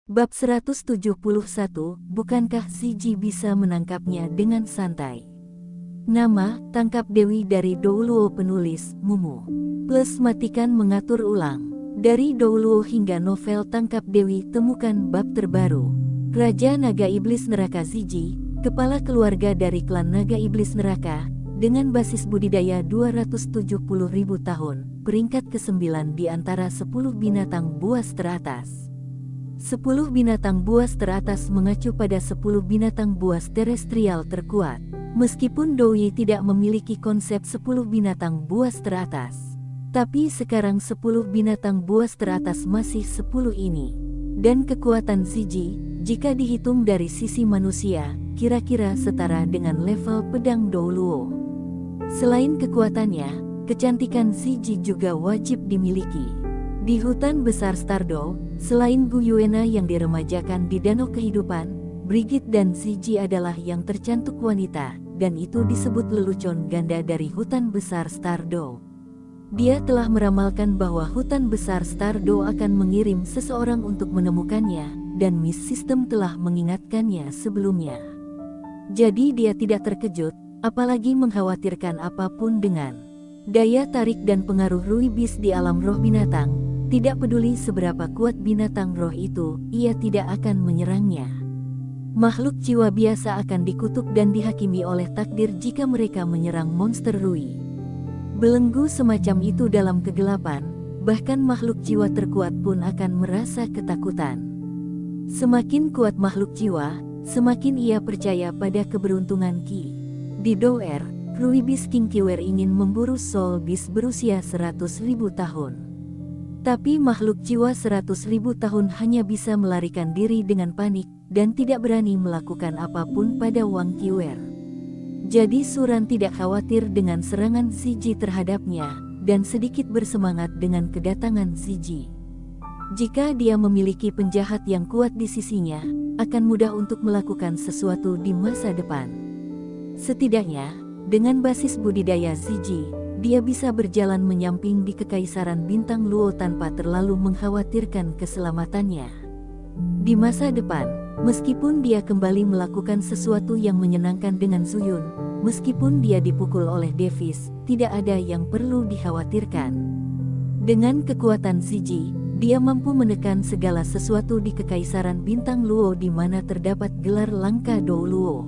Bab 171, bukankah Ziji bisa menangkapnya dengan santai? Nama, tangkap Dewi dari Douluo penulis, Mumu. Plus matikan mengatur ulang. Dari Douluo hingga novel Tangkap Dewi temukan bab terbaru. Raja Naga Iblis Neraka Ziji, kepala keluarga dari klan Naga Iblis Neraka, dengan basis budidaya 270.000 tahun, peringkat ke-9 di antara 10 binatang buas teratas. 10 binatang buas teratas mengacu pada 10 binatang buas terestrial terkuat. Meskipun Douyi tidak memiliki konsep 10 binatang buas teratas, tapi sekarang 10 binatang buas teratas masih 10 ini. Dan kekuatan Ziji, jika dihitung dari sisi manusia, kira-kira setara dengan level pedang Douluo. Selain kekuatannya, kecantikan Ziji juga wajib dimiliki. Di hutan besar Stardow, selain Gu Yuena yang diremajakan di Danau Kehidupan, Brigitte dan Ziji adalah yang tercantik wanita, dan itu disebut lelucon ganda dari hutan besar Stardow. Dia telah meramalkan bahwa hutan besar Stardow akan mengirim seseorang untuk menemukannya, dan Miss System telah mengingatkannya sebelumnya. Jadi dia tidak terkejut, apalagi mengkhawatirkan apapun dengan daya tarik dan pengaruh Ruibis di alam roh binatang. Tidak peduli seberapa kuat binatang roh itu, ia tidak akan menyerangnya. Makhluk jiwa biasa akan dikutuk dan dihakimi oleh takdir jika mereka menyerang monster Rui. Belenggu semacam itu dalam kegelapan, bahkan makhluk jiwa terkuat pun akan merasa ketakutan. Semakin kuat makhluk jiwa, semakin ia percaya pada keberuntungan Ki. Di Doer, Ruibis King Kiwer ingin memburu Soul Beast berusia 100.000 tahun. Tapi makhluk jiwa 100.000 tahun hanya bisa melarikan diri dengan panik, dan tidak berani melakukan apapun pada Wang Qiwer. Jadi Suran tidak khawatir dengan serangan Ziji terhadapnya, dan sedikit bersemangat dengan kedatangan Ziji. Jika dia memiliki penjahat yang kuat di sisinya, akan mudah untuk melakukan sesuatu di masa depan. Setidaknya, dengan basis budidaya Ziji, dia bisa berjalan menyamping di Kekaisaran Bintang Luo tanpa terlalu mengkhawatirkan keselamatannya. Di masa depan, meskipun dia kembali melakukan sesuatu yang menyenangkan dengan Zuyun, meskipun dia dipukul oleh Davis, tidak ada yang perlu dikhawatirkan. Dengan kekuatan Ziji, dia mampu menekan segala sesuatu di Kekaisaran Bintang Luo di mana terdapat gelar langka Dou Luo.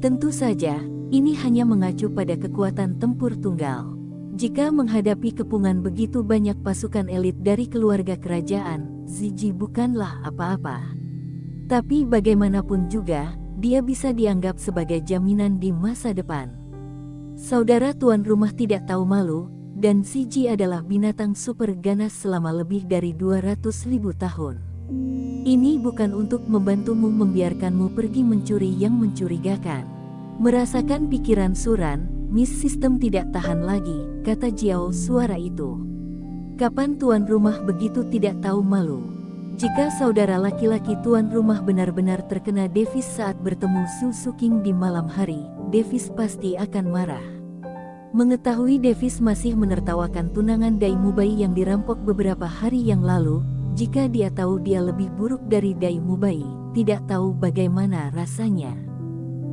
Tentu saja, ini hanya mengacu pada kekuatan tempur tunggal. Jika menghadapi kepungan begitu banyak pasukan elit dari keluarga kerajaan, Ziji bukanlah apa-apa. Tapi bagaimanapun juga, dia bisa dianggap sebagai jaminan di masa depan. Saudara tuan rumah tidak tahu malu, dan Ziji adalah binatang super ganas selama lebih dari 200.000 tahun. Ini bukan untuk membantumu membiarkanmu pergi mencuri yang mencurigakan. Merasakan pikiran Suran, Miss System tidak tahan lagi, kata Jiao suara itu. Kapan tuan rumah begitu tidak tahu malu? Jika saudara laki-laki tuan rumah benar-benar terkena Davis saat bertemu Su Suking di malam hari, Davis pasti akan marah. Mengetahui Davis masih menertawakan tunangan Dai Mubai yang dirampok beberapa hari yang lalu, jika dia tahu dia lebih buruk dari Dai Mubai, tidak tahu bagaimana rasanya.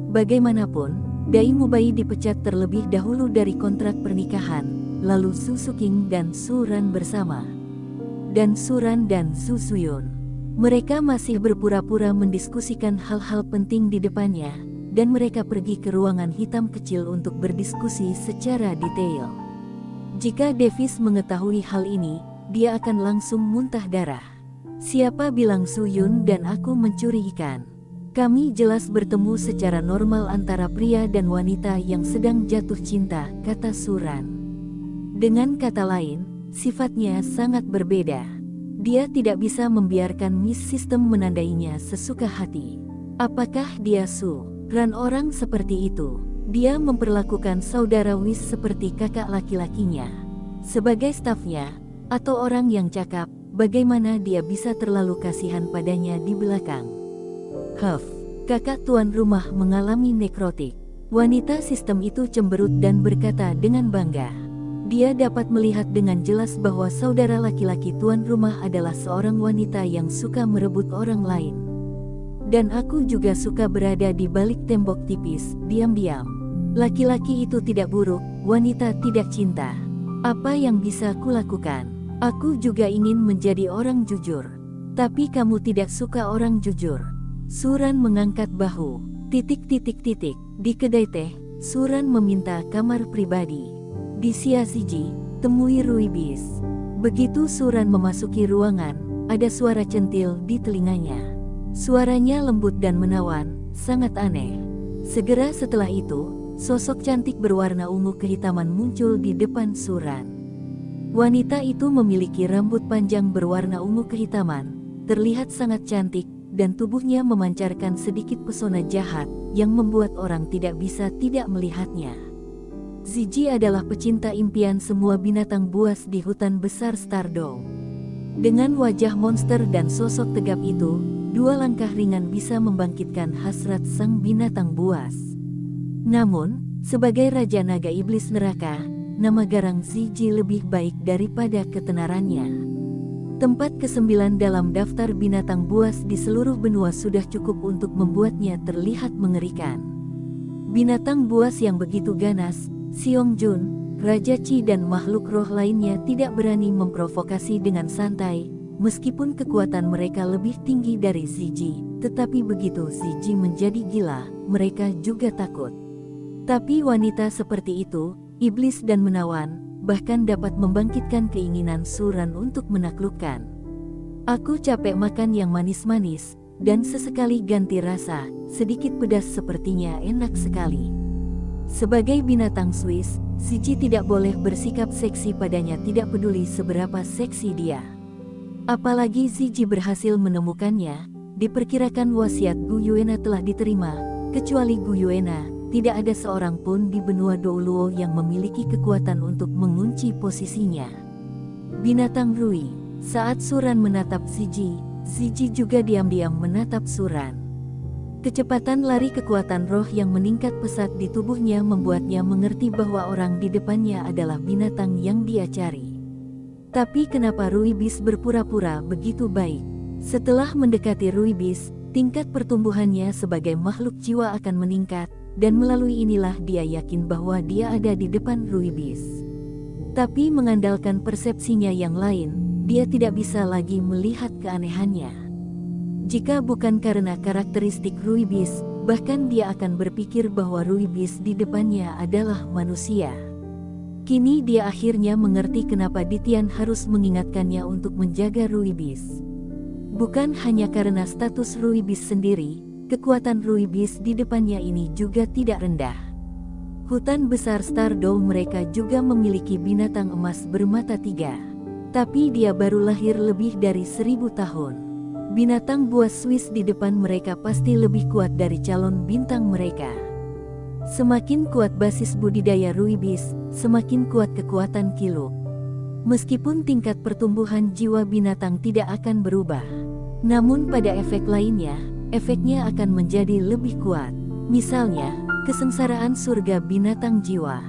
Bagaimanapun, Dai Mubai dipecat terlebih dahulu dari kontrak pernikahan, lalu Su Suking dan Suran bersama. Dan Suran dan Su Suyun. Mereka masih berpura-pura mendiskusikan hal-hal penting di depannya, dan mereka pergi ke ruangan hitam kecil untuk berdiskusi secara detail. Jika Davis mengetahui hal ini, dia akan langsung muntah darah. Siapa bilang Suyun dan aku mencuri ikan? Kami jelas bertemu secara normal antara pria dan wanita yang sedang jatuh cinta, kata Suran. Dengan kata lain, sifatnya sangat berbeda. Dia tidak bisa membiarkan Miss System menandainya sesuka hati. Apakah dia Ran orang seperti itu? Dia memperlakukan saudara Wis seperti kakak laki-lakinya. Sebagai stafnya, atau orang yang cakap, bagaimana dia bisa terlalu kasihan padanya di belakang? Kakak tuan rumah mengalami nekrotik. Wanita sistem itu cemberut dan berkata dengan bangga. Dia dapat melihat dengan jelas bahwa saudara laki-laki tuan rumah adalah seorang wanita yang suka merebut orang lain. Dan aku juga suka berada di balik tembok tipis, diam-diam. Laki-laki itu tidak buruk, wanita tidak cinta. Apa yang bisa kulakukan? Aku juga ingin menjadi orang jujur. Tapi kamu tidak suka orang jujur. Suran mengangkat bahu. Di kedai teh, Suran meminta kamar pribadi. Di Sia Siji, temui Ruibis. Begitu Suran memasuki ruangan, ada suara centil di telinganya. Suaranya lembut dan menawan, sangat aneh. Segera setelah itu, sosok cantik berwarna ungu kehitaman muncul di depan Suran. Wanita itu memiliki rambut panjang berwarna ungu kehitaman, terlihat sangat cantik, dan tubuhnya memancarkan sedikit pesona jahat, yang membuat orang tidak bisa tidak melihatnya. Ziji adalah pecinta impian semua binatang buas di hutan besar Stardow. Dengan wajah monster dan sosok tegap itu, 2 langkah ringan bisa membangkitkan hasrat sang binatang buas. Namun, sebagai Raja Naga Iblis Neraka, nama garang Ziji lebih baik daripada ketenarannya. Tempat ke-9 dalam daftar binatang buas di seluruh benua sudah cukup untuk membuatnya terlihat mengerikan. Binatang buas yang begitu ganas, Xiong Jun, Raja Qi dan makhluk roh lainnya tidak berani memprovokasi dengan santai, meskipun kekuatan mereka lebih tinggi dari Ziji, tetapi begitu Ziji menjadi gila, mereka juga takut. Tapi wanita seperti itu, iblis dan menawan, bahkan dapat membangkitkan keinginan Suran untuk menaklukkan. Aku capek makan yang manis-manis, dan sesekali ganti rasa, sedikit pedas sepertinya enak sekali. Sebagai binatang Swiss, Ziji tidak boleh bersikap seksi padanya tidak peduli seberapa seksi dia. Apalagi Ziji berhasil menemukannya, diperkirakan wasiat Gu Yuena telah diterima, kecuali Gu Yuena, tidak ada seorang pun di benua Douluo yang memiliki kekuatan untuk mengunci posisinya. Binatang Rui, saat Suran menatap Ziji, Ziji juga diam-diam menatap Suran. Kecepatan lari kekuatan roh yang meningkat pesat di tubuhnya membuatnya mengerti bahwa orang di depannya adalah binatang yang dia cari. Tapi kenapa Ruibis berpura-pura begitu baik? Setelah mendekati Ruibis, tingkat pertumbuhannya sebagai makhluk jiwa akan meningkat, dan melalui inilah dia yakin bahwa dia ada di depan Ruibis. Tapi mengandalkan persepsinya yang lain, dia tidak bisa lagi melihat keanehannya. Jika bukan karena karakteristik Ruibis, bahkan dia akan berpikir bahwa Ruibis di depannya adalah manusia. Kini dia akhirnya mengerti kenapa Ditian harus mengingatkannya untuk menjaga Ruibis. Bukan hanya karena status Ruibis sendiri, kekuatan Ruibis di depannya ini juga tidak rendah. Hutan besar Stardow mereka juga memiliki binatang emas bermata 3. Tapi dia baru lahir lebih dari 1000 tahun. Binatang buas Swiss di depan mereka pasti lebih kuat dari calon bintang mereka. Semakin kuat basis budidaya Ruibis, semakin kuat kekuatan Kilo. Meskipun tingkat pertumbuhan jiwa binatang tidak akan berubah, namun pada efek lainnya, efeknya akan menjadi lebih kuat. Misalnya, kesengsaraan surga binatang jiwa.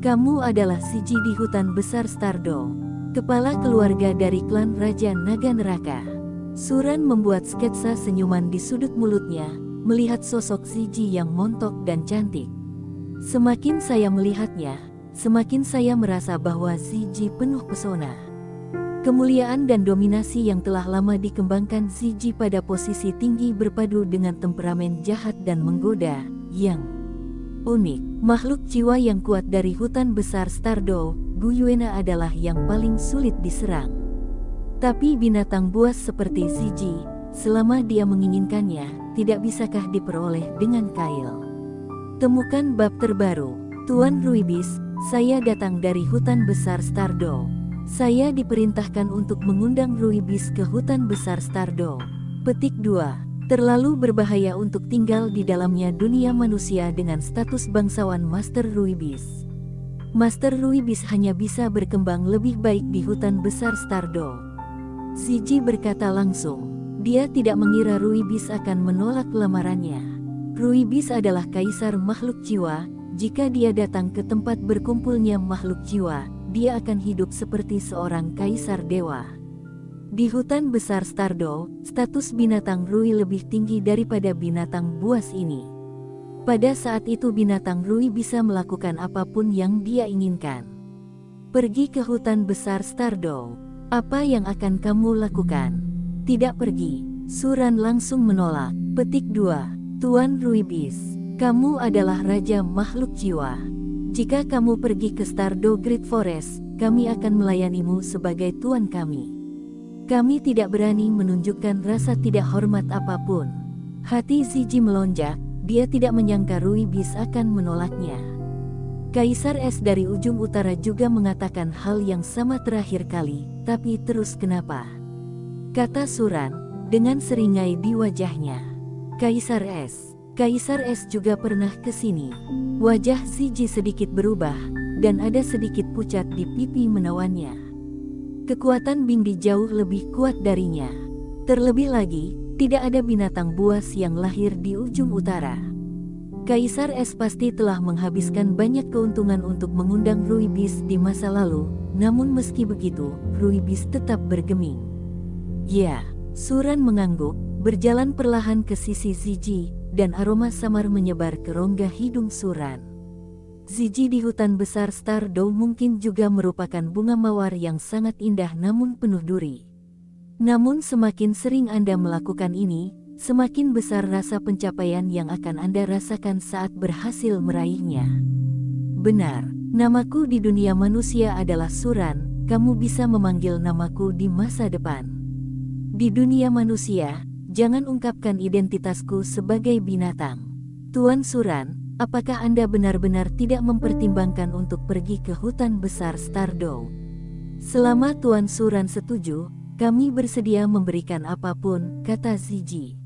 Kamu adalah Ziji di hutan besar Stardow, kepala keluarga dari klan Raja Naga Neraka. Suran membuat sketsa senyuman di sudut mulutnya, melihat sosok Ziji yang montok dan cantik. Semakin saya melihatnya, semakin saya merasa bahwa Ziji penuh pesona. Kemuliaan dan dominasi yang telah lama dikembangkan Ziji pada posisi tinggi berpadu dengan temperamen jahat dan menggoda, yang unik. Makhluk jiwa yang kuat dari hutan besar Stardow, Gu Yuena adalah yang paling sulit diserang. Tapi binatang buas seperti Ziji, selama dia menginginkannya, tidak bisakah diperoleh dengan kail? Temukan bab terbaru. Tuan Ruibis, saya datang dari hutan besar Stardow. Saya diperintahkan untuk mengundang Ruibis ke hutan besar Stardow. Petik 2. Terlalu berbahaya untuk tinggal di dalamnya dunia manusia dengan status bangsawan Master Ruibis. Master Ruibis hanya bisa berkembang lebih baik di hutan besar Stardow. Ziji berkata langsung. Dia tidak mengira Ruibis akan menolak lamarannya. Ruibis adalah kaisar makhluk jiwa. Jika dia datang ke tempat berkumpulnya makhluk jiwa, dia akan hidup seperti seorang kaisar dewa. Di hutan besar Stardow, status binatang Rui lebih tinggi daripada binatang buas ini. Pada saat itu binatang Rui bisa melakukan apapun yang dia inginkan. Pergi ke hutan besar Stardow. Apa yang akan kamu lakukan? Tidak pergi. Suran langsung menolak. Petik 2. Tuan Ruibis, kamu adalah raja makhluk jiwa. Jika kamu pergi ke Stardow Great Forest, kami akan melayanimu sebagai tuan kami. Kami tidak berani menunjukkan rasa tidak hormat apapun. Hati Ziji melonjak, dia tidak menyangka Ruibis akan menolaknya. Kaisar Es dari ujung utara juga mengatakan hal yang sama terakhir kali, tapi terus kenapa? Kata Suran, dengan seringai di wajahnya. Kaisar Es juga pernah ke sini. Wajah Ziji sedikit berubah, dan ada sedikit pucat di pipi menawannya. Kekuatan Bingdi jauh lebih kuat darinya. Terlebih lagi, tidak ada binatang buas yang lahir di ujung utara. Kaisar Es pasti telah menghabiskan banyak keuntungan untuk mengundang Ruibis di masa lalu, namun meski begitu, Ruibis tetap bergeming. Ya, Suran mengangguk, berjalan perlahan ke sisi Ziji, dan aroma samar menyebar ke rongga hidung Suran. Ziji di hutan besar Stardow mungkin juga merupakan bunga mawar yang sangat indah namun penuh duri. Namun semakin sering Anda melakukan ini, semakin besar rasa pencapaian yang akan Anda rasakan saat berhasil meraihnya. Benar, namaku di dunia manusia adalah Suran, kamu bisa memanggil namaku di masa depan. Di dunia manusia, jangan ungkapkan identitasku sebagai binatang. Tuan Suran, apakah Anda benar-benar tidak mempertimbangkan untuk pergi ke hutan besar Stardow? Selama Tuan Suran setuju, kami bersedia memberikan apapun, kata Ziji.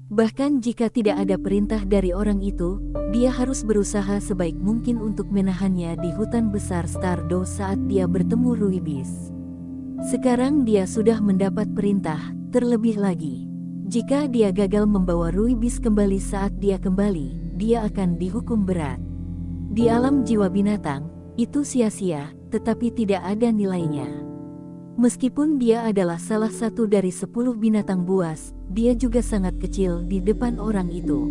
Bahkan jika tidak ada perintah dari orang itu, dia harus berusaha sebaik mungkin untuk menahannya di hutan besar Stardow saat dia bertemu Ruibis. Sekarang dia sudah mendapat perintah, terlebih lagi. Jika dia gagal membawa Ruibis kembali saat dia kembali, dia akan dihukum berat. Di alam jiwa binatang, itu sia-sia, tetapi tidak ada nilainya. Meskipun dia adalah salah satu dari 10 binatang buas, dia juga sangat kecil di depan orang itu.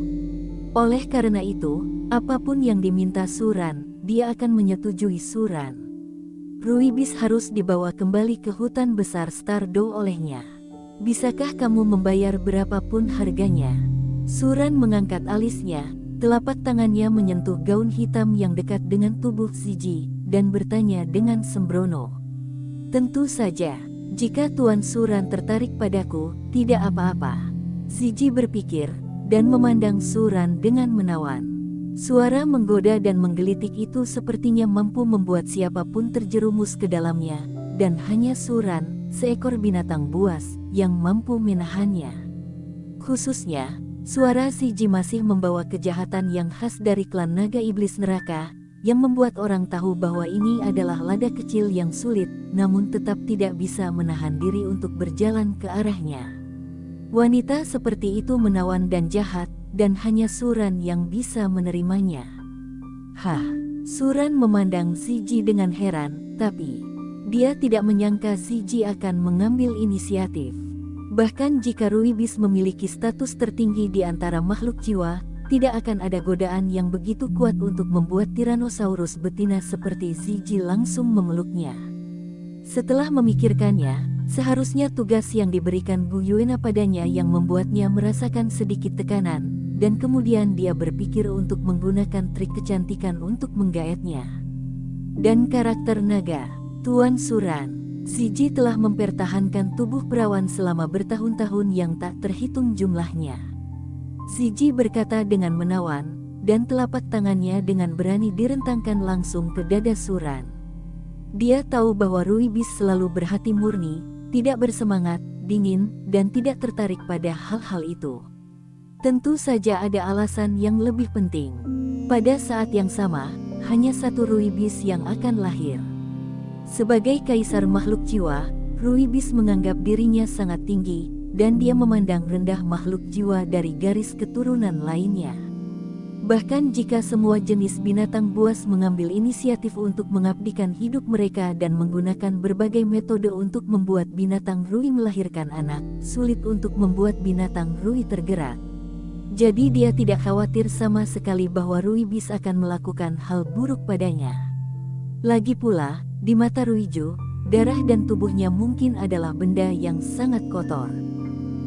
Oleh karena itu, apapun yang diminta Suran, dia akan menyetujui Suran. Ruibis harus dibawa kembali ke hutan besar Stardow olehnya. Bisakah kamu membayar berapapun harganya? Suran mengangkat alisnya, telapak tangannya menyentuh gaun hitam yang dekat dengan tubuh Ziji, dan bertanya dengan sembrono. Tentu saja, jika Tuan Suran tertarik padaku, tidak apa-apa. Ziji berpikir, dan memandang Suran dengan menawan. Suara menggoda dan menggelitik itu sepertinya mampu membuat siapapun terjerumus ke dalamnya, dan hanya Suran, seekor binatang buas, yang mampu menahannya. Khususnya, suara Ziji masih membawa kejahatan yang khas dari klan naga iblis neraka, yang membuat orang tahu bahwa ini adalah lada kecil yang sulit, namun tetap tidak bisa menahan diri untuk berjalan ke arahnya. Wanita seperti itu menawan dan jahat, dan hanya Suran yang bisa menerimanya. Hah, Suran memandang Ziji dengan heran, tapi dia tidak menyangka Ziji akan mengambil inisiatif. Bahkan jika Ruibis memiliki status tertinggi di antara makhluk jiwa, tidak akan ada godaan yang begitu kuat untuk membuat Tyrannosaurus betina seperti Ziji langsung memeluknya. Setelah memikirkannya, seharusnya tugas yang diberikan Bu Yuena padanya yang membuatnya merasakan sedikit tekanan, dan kemudian dia berpikir untuk menggunakan trik kecantikan untuk menggaetnya. Dan karakter naga, Tuan Suran, Ziji telah mempertahankan tubuh perawan selama bertahun-tahun yang tak terhitung jumlahnya. Ziji berkata dengan menawan, dan telapak tangannya dengan berani direntangkan langsung ke dada Suran. Dia tahu bahwa Ruibis selalu berhati murni, tidak bersemangat, dingin, dan tidak tertarik pada hal-hal itu. Tentu saja ada alasan yang lebih penting. Pada saat yang sama, hanya satu Ruibis yang akan lahir. Sebagai kaisar makhluk jiwa, Ruibis menganggap dirinya sangat tinggi, dan dia memandang rendah makhluk jiwa dari garis keturunan lainnya. Bahkan jika semua jenis binatang buas mengambil inisiatif untuk mengabdikan hidup mereka dan menggunakan berbagai metode untuk membuat binatang Rui melahirkan anak, sulit untuk membuat binatang Rui tergerak. Jadi dia tidak khawatir sama sekali bahwa Ruibis akan melakukan hal buruk padanya. Lagi pula, di mata Ruijo, darah dan tubuhnya mungkin adalah benda yang sangat kotor.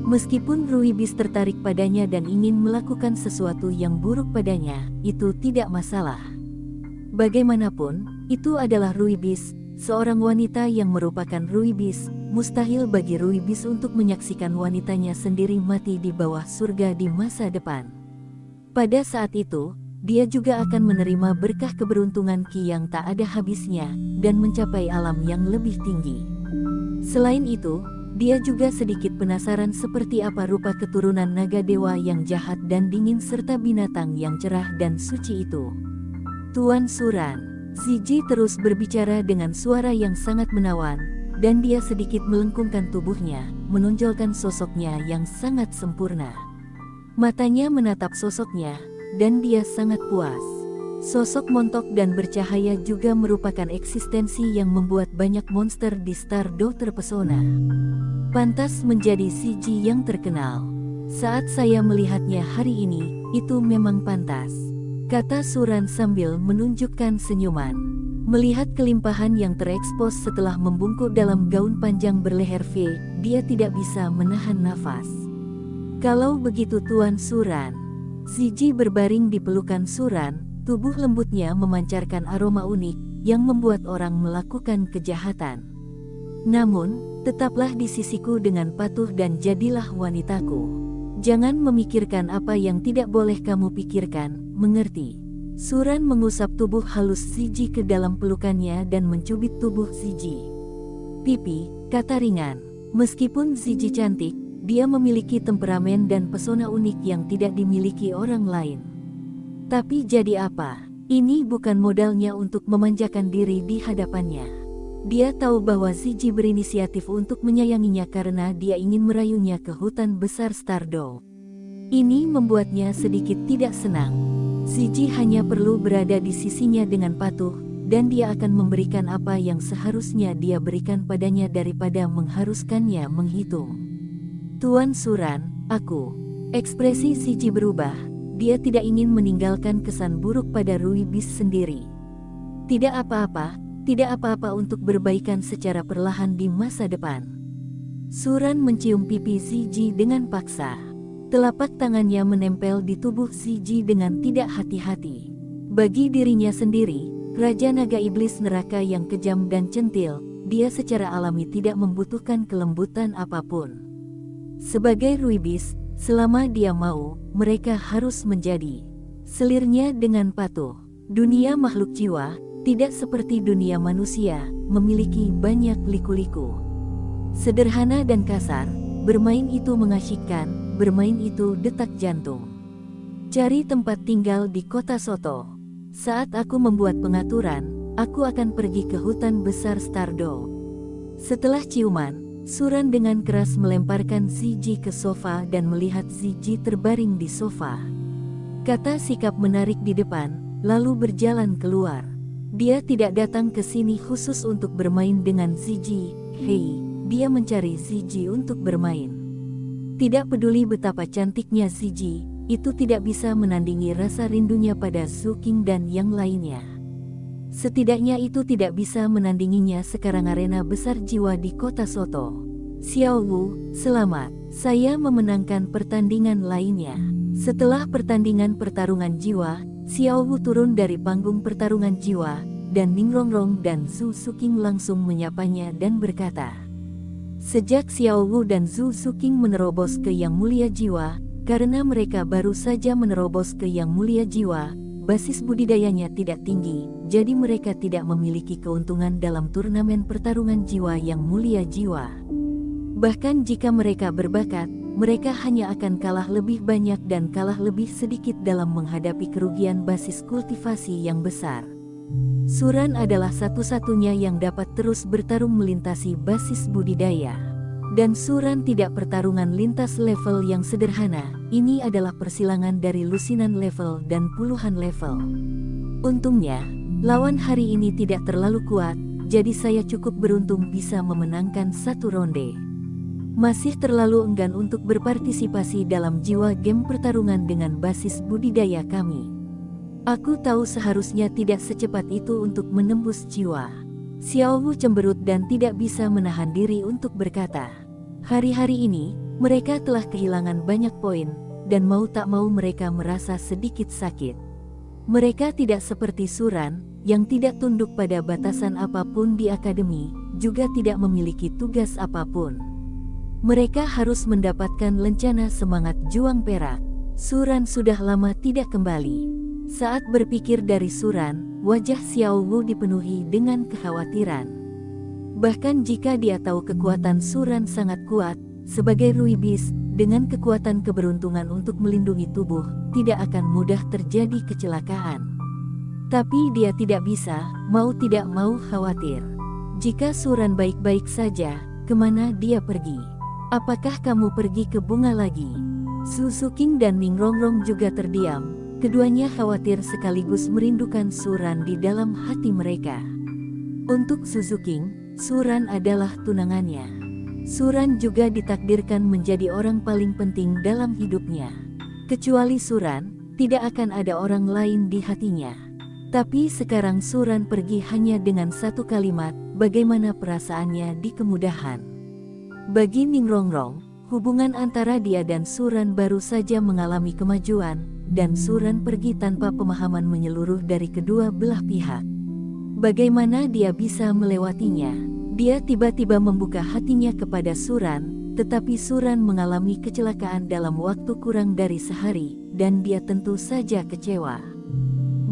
Meskipun Ruibis tertarik padanya dan ingin melakukan sesuatu yang buruk padanya, itu tidak masalah. Bagaimanapun, itu adalah Ruibis, seorang wanita yang merupakan Ruibis. Mustahil bagi Ruibis untuk menyaksikan wanitanya sendiri mati di bawah surga di masa depan. Pada saat itu, dia juga akan menerima berkah keberuntungan Ki yang tak ada habisnya, dan mencapai alam yang lebih tinggi. Selain itu, dia juga sedikit penasaran seperti apa rupa keturunan naga dewa yang jahat dan dingin serta binatang yang cerah dan suci itu. Tuan Suran, Ziji terus berbicara dengan suara yang sangat menawan, dan dia sedikit melengkungkan tubuhnya, menonjolkan sosoknya yang sangat sempurna. Matanya menatap sosoknya, dan dia sangat puas. Sosok montok dan bercahaya juga merupakan eksistensi yang membuat banyak monster di Stardew terpesona. Pantas menjadi Ziji yang terkenal. Saat saya melihatnya hari ini, itu memang pantas, kata Suran sambil menunjukkan senyuman. Melihat kelimpahan yang terekspos setelah membungkuk dalam gaun panjang berleher V, dia tidak bisa menahan nafas. Kalau begitu Tuan Suran. Ziji berbaring di pelukan Suran, tubuh lembutnya memancarkan aroma unik, yang membuat orang melakukan kejahatan. Namun, tetaplah di sisiku dengan patuh dan jadilah wanitaku. Jangan memikirkan apa yang tidak boleh kamu pikirkan, mengerti? Suran mengusap tubuh halus Ziji ke dalam pelukannya dan mencubit tubuh Ziji. Pipi, kata ringan. Meskipun Ziji cantik, dia memiliki temperamen dan pesona unik yang tidak dimiliki orang lain. Tapi jadi apa? Ini bukan modalnya untuk memanjakan diri di hadapannya. Dia tahu bahwa Ziji berinisiatif untuk menyayanginya karena dia ingin merayunya ke hutan besar Stardew. Ini membuatnya sedikit tidak senang. Ziji hanya perlu berada di sisinya dengan patuh, dan dia akan memberikan apa yang seharusnya dia berikan padanya daripada mengharuskannya menghitung. Tuan Suran, aku. Ekspresi Ziji berubah. Dia tidak ingin meninggalkan kesan buruk pada Ruibis sendiri. Tidak apa-apa untuk berbaikan secara perlahan di masa depan. Suran mencium pipi Ziji dengan paksa. Telapak tangannya menempel di tubuh Ziji dengan tidak hati-hati. Bagi dirinya sendiri, Raja Naga Iblis Neraka yang kejam dan centil, dia secara alami tidak membutuhkan kelembutan apapun. Sebagai Ruibis, selama dia mau, mereka harus menjadi. Selirnya dengan patuh. Dunia makhluk jiwa, tidak seperti dunia manusia, memiliki banyak liku-liku. Sederhana dan kasar, bermain itu mengasyikkan, bermain itu detak jantung. Cari tempat tinggal di kota Soto. Saat aku membuat pengaturan, aku akan pergi ke hutan besar Stardew. Setelah ciuman, Suran dengan keras melemparkan Ziji ke sofa dan melihat Ziji terbaring di sofa. Kata sikap menarik di depan, lalu berjalan keluar. Dia tidak datang ke sini khusus untuk bermain dengan Ziji. Hei, dia mencari Ziji untuk bermain. Tidak peduli betapa cantiknya Ziji, itu tidak bisa menandingi rasa rindunya pada Zuking dan yang lainnya. Setidaknya itu tidak bisa menandinginya sekarang arena besar jiwa di kota Soto. Xiao Wu, selamat. Saya memenangkan pertandingan lainnya. Setelah pertandingan pertarungan jiwa, Xiao Wu turun dari panggung pertarungan jiwa, dan Ningrongrong dan Zhu Suking langsung menyapanya dan berkata, sejak Xiao Wu dan Zhu Suking menerobos ke Yang Mulia Jiwa, karena mereka baru saja menerobos ke Yang Mulia Jiwa, basis budidayanya tidak tinggi, jadi mereka tidak memiliki keuntungan dalam turnamen pertarungan jiwa Yang Mulia Jiwa. Bahkan jika mereka berbakat, mereka hanya akan kalah lebih banyak dan kalah lebih sedikit dalam menghadapi kerugian basis kultivasi yang besar. Suran adalah satu-satunya yang dapat terus bertarung melintasi basis budidaya. Dan Suran tidak pertarungan lintas level yang sederhana, ini adalah persilangan dari lusinan level dan puluhan level. Untungnya, lawan hari ini tidak terlalu kuat, jadi saya cukup beruntung bisa memenangkan satu ronde. Masih terlalu enggan untuk berpartisipasi dalam jiwa game pertarungan dengan basis budidaya kami. Aku tahu seharusnya tidak secepat itu untuk menembus jiwa. Xiao Wu cemberut dan tidak bisa menahan diri untuk berkata, hari-hari ini, mereka telah kehilangan banyak poin, dan mau tak mau mereka merasa sedikit sakit. Mereka tidak seperti Suran, yang tidak tunduk pada batasan apapun di akademi, juga tidak memiliki tugas apapun. Mereka harus mendapatkan lencana semangat juang perak. Suran sudah lama tidak kembali. Saat berpikir dari Suran, wajah Xiao Wu dipenuhi dengan kekhawatiran. Bahkan jika dia tahu kekuatan Suran sangat kuat, sebagai Ruibis, dengan kekuatan keberuntungan untuk melindungi tubuh, tidak akan mudah terjadi kecelakaan. Tapi dia tidak bisa, mau tidak mau khawatir. Jika Suran baik-baik saja, kemana dia pergi? Apakah kamu pergi ke bunga lagi? Su Suking dan Ning Rongrong juga terdiam. Keduanya khawatir sekaligus merindukan Suran di dalam hati mereka. Untuk Su Suking, Suran adalah tunangannya. Suran juga ditakdirkan menjadi orang paling penting dalam hidupnya. Kecuali Suran, tidak akan ada orang lain di hatinya. Tapi sekarang Suran pergi hanya dengan satu kalimat, bagaimana perasaannya di kemudahan. Bagi Ning Rongrong, hubungan antara dia dan Suran baru saja mengalami kemajuan, dan Suran pergi tanpa pemahaman menyeluruh dari kedua belah pihak. Bagaimana dia bisa melewatinya? Dia tiba-tiba membuka hatinya kepada Suran, tetapi Suran mengalami kecelakaan dalam waktu kurang dari sehari, dan dia tentu saja kecewa.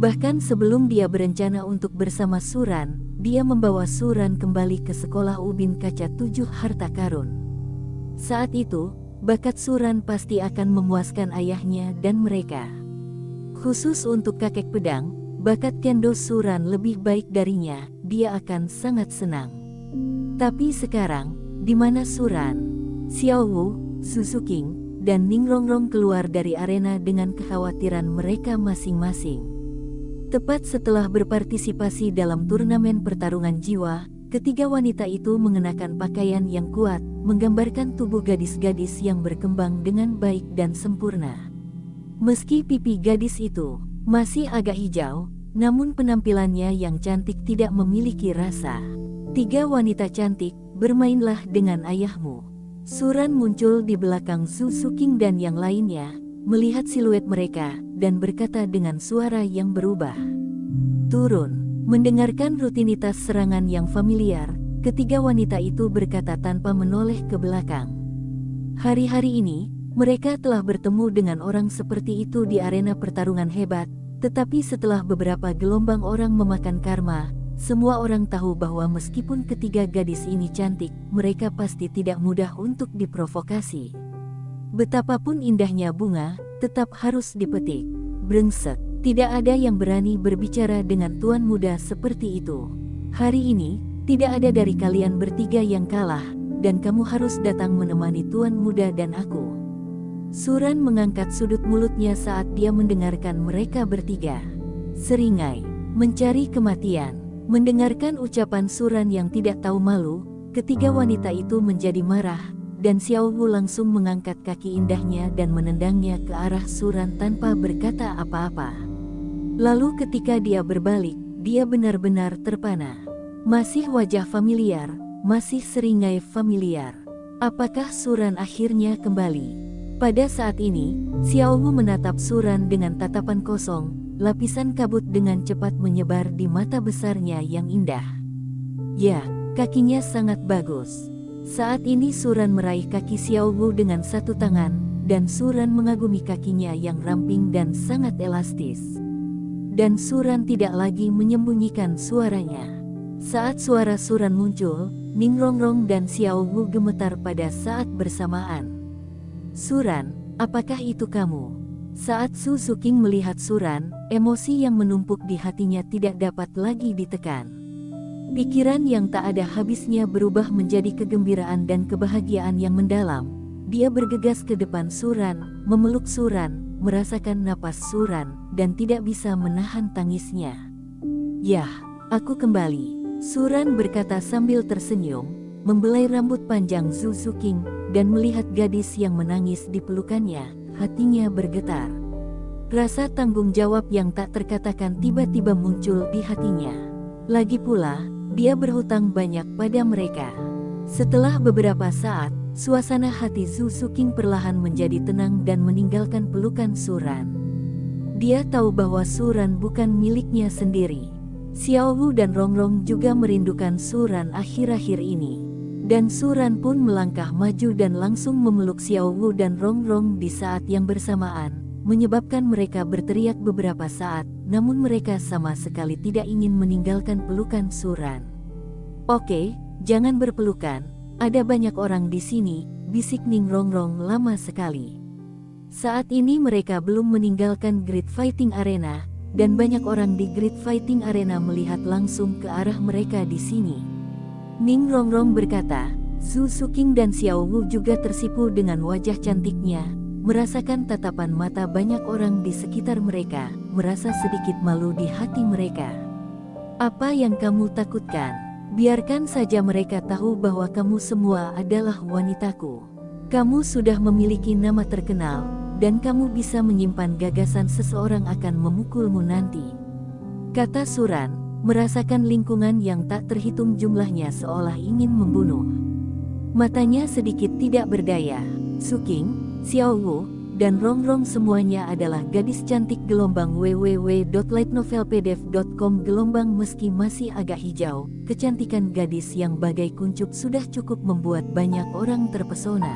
Bahkan sebelum dia berencana untuk bersama Suran, dia membawa Suran kembali ke sekolah Ubin Kaca 7 Harta Karun. Saat itu, bakat Suran pasti akan memuaskan ayahnya dan mereka. Khusus untuk kakek pedang, bakat kendo Suran lebih baik darinya, dia akan sangat senang. Tapi sekarang, di mana Suran? Xiao Wu, Su Suking, dan Ning Rongrong keluar dari arena dengan kekhawatiran mereka masing-masing. Tepat setelah berpartisipasi dalam turnamen pertarungan jiwa, ketiga wanita itu mengenakan pakaian yang kuat, menggambarkan tubuh gadis-gadis yang berkembang dengan baik dan sempurna. Meski pipi gadis itu masih agak hijau, namun penampilannya yang cantik tidak memiliki rasa. Tiga wanita cantik, bermainlah dengan ayahmu. Suran muncul di belakang Su Suking dan yang lainnya, melihat siluet mereka, dan berkata dengan suara yang berubah. Turun. Mendengarkan rutinitas serangan yang familiar, ketiga wanita itu berkata tanpa menoleh ke belakang. Hari-hari ini, mereka telah bertemu dengan orang seperti itu di arena pertarungan hebat, tetapi setelah beberapa gelombang orang memakan karma, semua orang tahu bahwa meskipun ketiga gadis ini cantik, mereka pasti tidak mudah untuk diprovokasi. Betapapun indahnya bunga, tetap harus dipetik. Brengsek, tidak ada yang berani berbicara dengan tuan muda seperti itu. Hari ini, tidak ada dari kalian bertiga yang kalah, dan kamu harus datang menemani tuan muda dan aku. Suran mengangkat sudut mulutnya saat dia mendengarkan mereka bertiga. Seringai, mencari kematian. Mendengarkan ucapan Suran yang tidak tahu malu, ketiga wanita itu menjadi marah, dan Xiao Wu langsung mengangkat kaki indahnya dan menendangnya ke arah Suran tanpa berkata apa-apa. Lalu ketika dia berbalik, dia benar-benar terpana. Masih wajah familiar, masih seringai familiar. Apakah Suran akhirnya kembali? Pada saat ini, Xiao Wu menatap Suran dengan tatapan kosong, lapisan kabut dengan cepat menyebar di mata besarnya yang indah. Ya, kakinya sangat bagus. Saat ini Suran meraih kaki Xiao Wu dengan satu tangan, dan Suran mengagumi kakinya yang ramping dan sangat elastis. Dan Suran tidak lagi menyembunyikan suaranya. Saat suara Suran muncul, Ning Rongrong dan Xiao Wu gemetar pada saat bersamaan. Suran, apakah itu kamu? Saat Su Suking melihat Suran, emosi yang menumpuk di hatinya tidak dapat lagi ditekan. Pikiran yang tak ada habisnya berubah menjadi kegembiraan dan kebahagiaan yang mendalam. Dia bergegas ke depan Suran, memeluk Suran, merasakan napas Suran, dan tidak bisa menahan tangisnya. "Yah, aku kembali," Suran berkata sambil tersenyum, membelai rambut panjang Zhu Zuqing, dan melihat gadis yang menangis di pelukannya, hatinya bergetar. Rasa tanggung jawab yang tak terkatakan tiba-tiba muncul di hatinya. Lagi pula, dia berhutang banyak pada mereka. Setelah beberapa saat, suasana hati Zhu Zuqing perlahan menjadi tenang dan meninggalkan pelukan Suran. Dia tahu bahwa Suran bukan miliknya sendiri. Xiao Wu dan Rongrong juga merindukan Suran akhir-akhir ini. Dan Suran pun melangkah maju dan langsung memeluk Xiao Wu dan Rongrong di saat yang bersamaan, menyebabkan mereka berteriak beberapa saat, namun mereka sama sekali tidak ingin meninggalkan pelukan Suran. "Oke, jangan berpelukan, ada banyak orang di sini," bisik Ning Rongrong lama sekali. Saat ini mereka belum meninggalkan Great Fighting Arena, dan banyak orang di Great Fighting Arena melihat langsung ke arah mereka di sini. Ning Rongrong berkata, Zhu Zuqing dan Xiao Wu juga tersipu dengan wajah cantiknya, merasakan tatapan mata banyak orang di sekitar mereka, merasa sedikit malu di hati mereka. "Apa yang kamu takutkan? Biarkan saja mereka tahu bahwa kamu semua adalah wanitaku. Kamu sudah memiliki nama terkenal, dan kamu bisa menyimpan gagasan seseorang akan memukulmu nanti," kata Suran, merasakan lingkungan yang tak terhitung jumlahnya seolah ingin membunuh. Matanya sedikit tidak berdaya. Zuqing, Xiao Wu, dan Rongrong semuanya adalah gadis cantik. Gelombang www.lightnovelpdf.com. Gelombang meski masih agak hijau, kecantikan gadis yang bagai kuncup sudah cukup membuat banyak orang terpesona.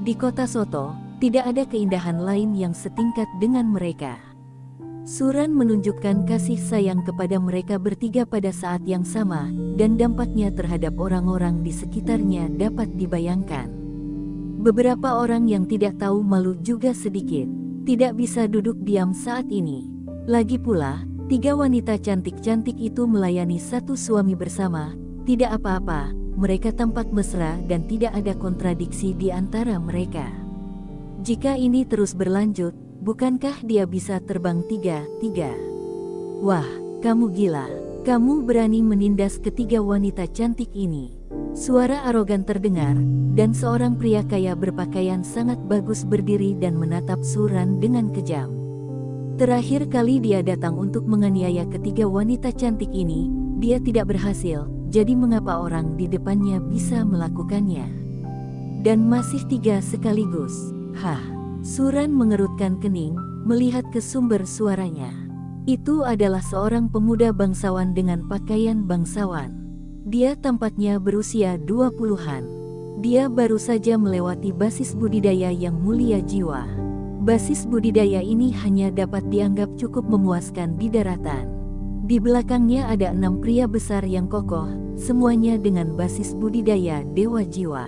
Di kota Soto, tidak ada keindahan lain yang setingkat dengan mereka. Suran menunjukkan kasih sayang kepada mereka bertiga pada saat yang sama, dan dampaknya terhadap orang-orang di sekitarnya dapat dibayangkan. Beberapa orang yang tidak tahu malu juga sedikit, tidak bisa duduk diam saat ini. Lagi pula, tiga wanita cantik-cantik itu melayani satu suami bersama, tidak apa-apa, mereka tampak mesra dan tidak ada kontradiksi di antara mereka. Jika ini terus berlanjut, bukankah dia bisa terbang tiga-tiga? Wah, kamu gila. Kamu berani menindas ketiga wanita cantik ini. Suara arogan terdengar, dan seorang pria kaya berpakaian sangat bagus berdiri dan menatap Suran dengan kejam. Terakhir kali dia datang untuk menganiaya ketiga wanita cantik ini, dia tidak berhasil, jadi mengapa orang di depannya bisa melakukannya? Dan masih tiga sekaligus. Hah. Suran mengerutkan kening, melihat ke sumber suaranya. Itu adalah seorang pemuda bangsawan dengan pakaian bangsawan. Dia tampaknya berusia 20-an. Dia baru saja melewati basis budidaya yang mulia jiwa. Basis budidaya ini hanya dapat dianggap cukup memuaskan di daratan. Di belakangnya ada 6 pria besar yang kokoh, semuanya dengan basis budidaya dewa jiwa.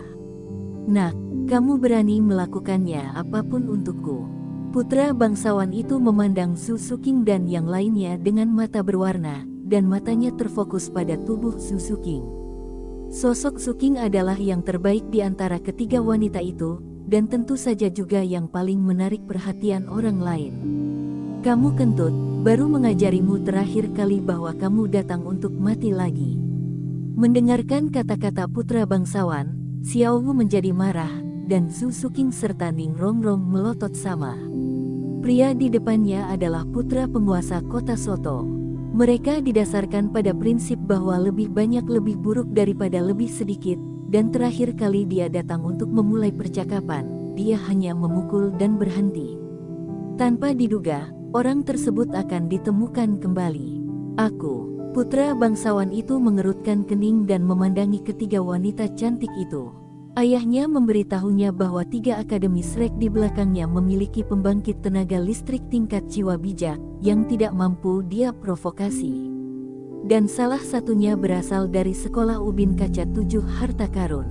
"Nak, kamu berani melakukannya apapun untukku." Putra bangsawan itu memandang Zhu Zuqing dan yang lainnya dengan mata berwarna, dan matanya terfokus pada tubuh Zhu Zuqing. Sosok Zuqing adalah yang terbaik di antara ketiga wanita itu, dan tentu saja juga yang paling menarik perhatian orang lain. "Kamu kentut, baru mengajarimu terakhir kali bahwa kamu datang untuk mati lagi." Mendengarkan kata-kata putra bangsawan, Xiao Wu menjadi marah, dan Zhu Zuqing serta Ning Rongrong melotot sama. Pria di depannya adalah putra penguasa kota Soto. Mereka didasarkan pada prinsip bahwa lebih banyak lebih buruk daripada lebih sedikit, dan terakhir kali dia datang untuk memulai percakapan, dia hanya memukul dan berhenti. Tanpa diduga, orang tersebut akan ditemukan kembali. "Aku." Putra bangsawan itu mengerutkan kening dan memandangi ketiga wanita cantik itu. Ayahnya memberitahunya bahwa 3 akademi Shrek di belakangnya memiliki pembangkit tenaga listrik tingkat jiwa bijak, yang tidak mampu dia provokasi. Dan salah satunya berasal dari Sekolah Ubin Kaca 7 Harta Karun.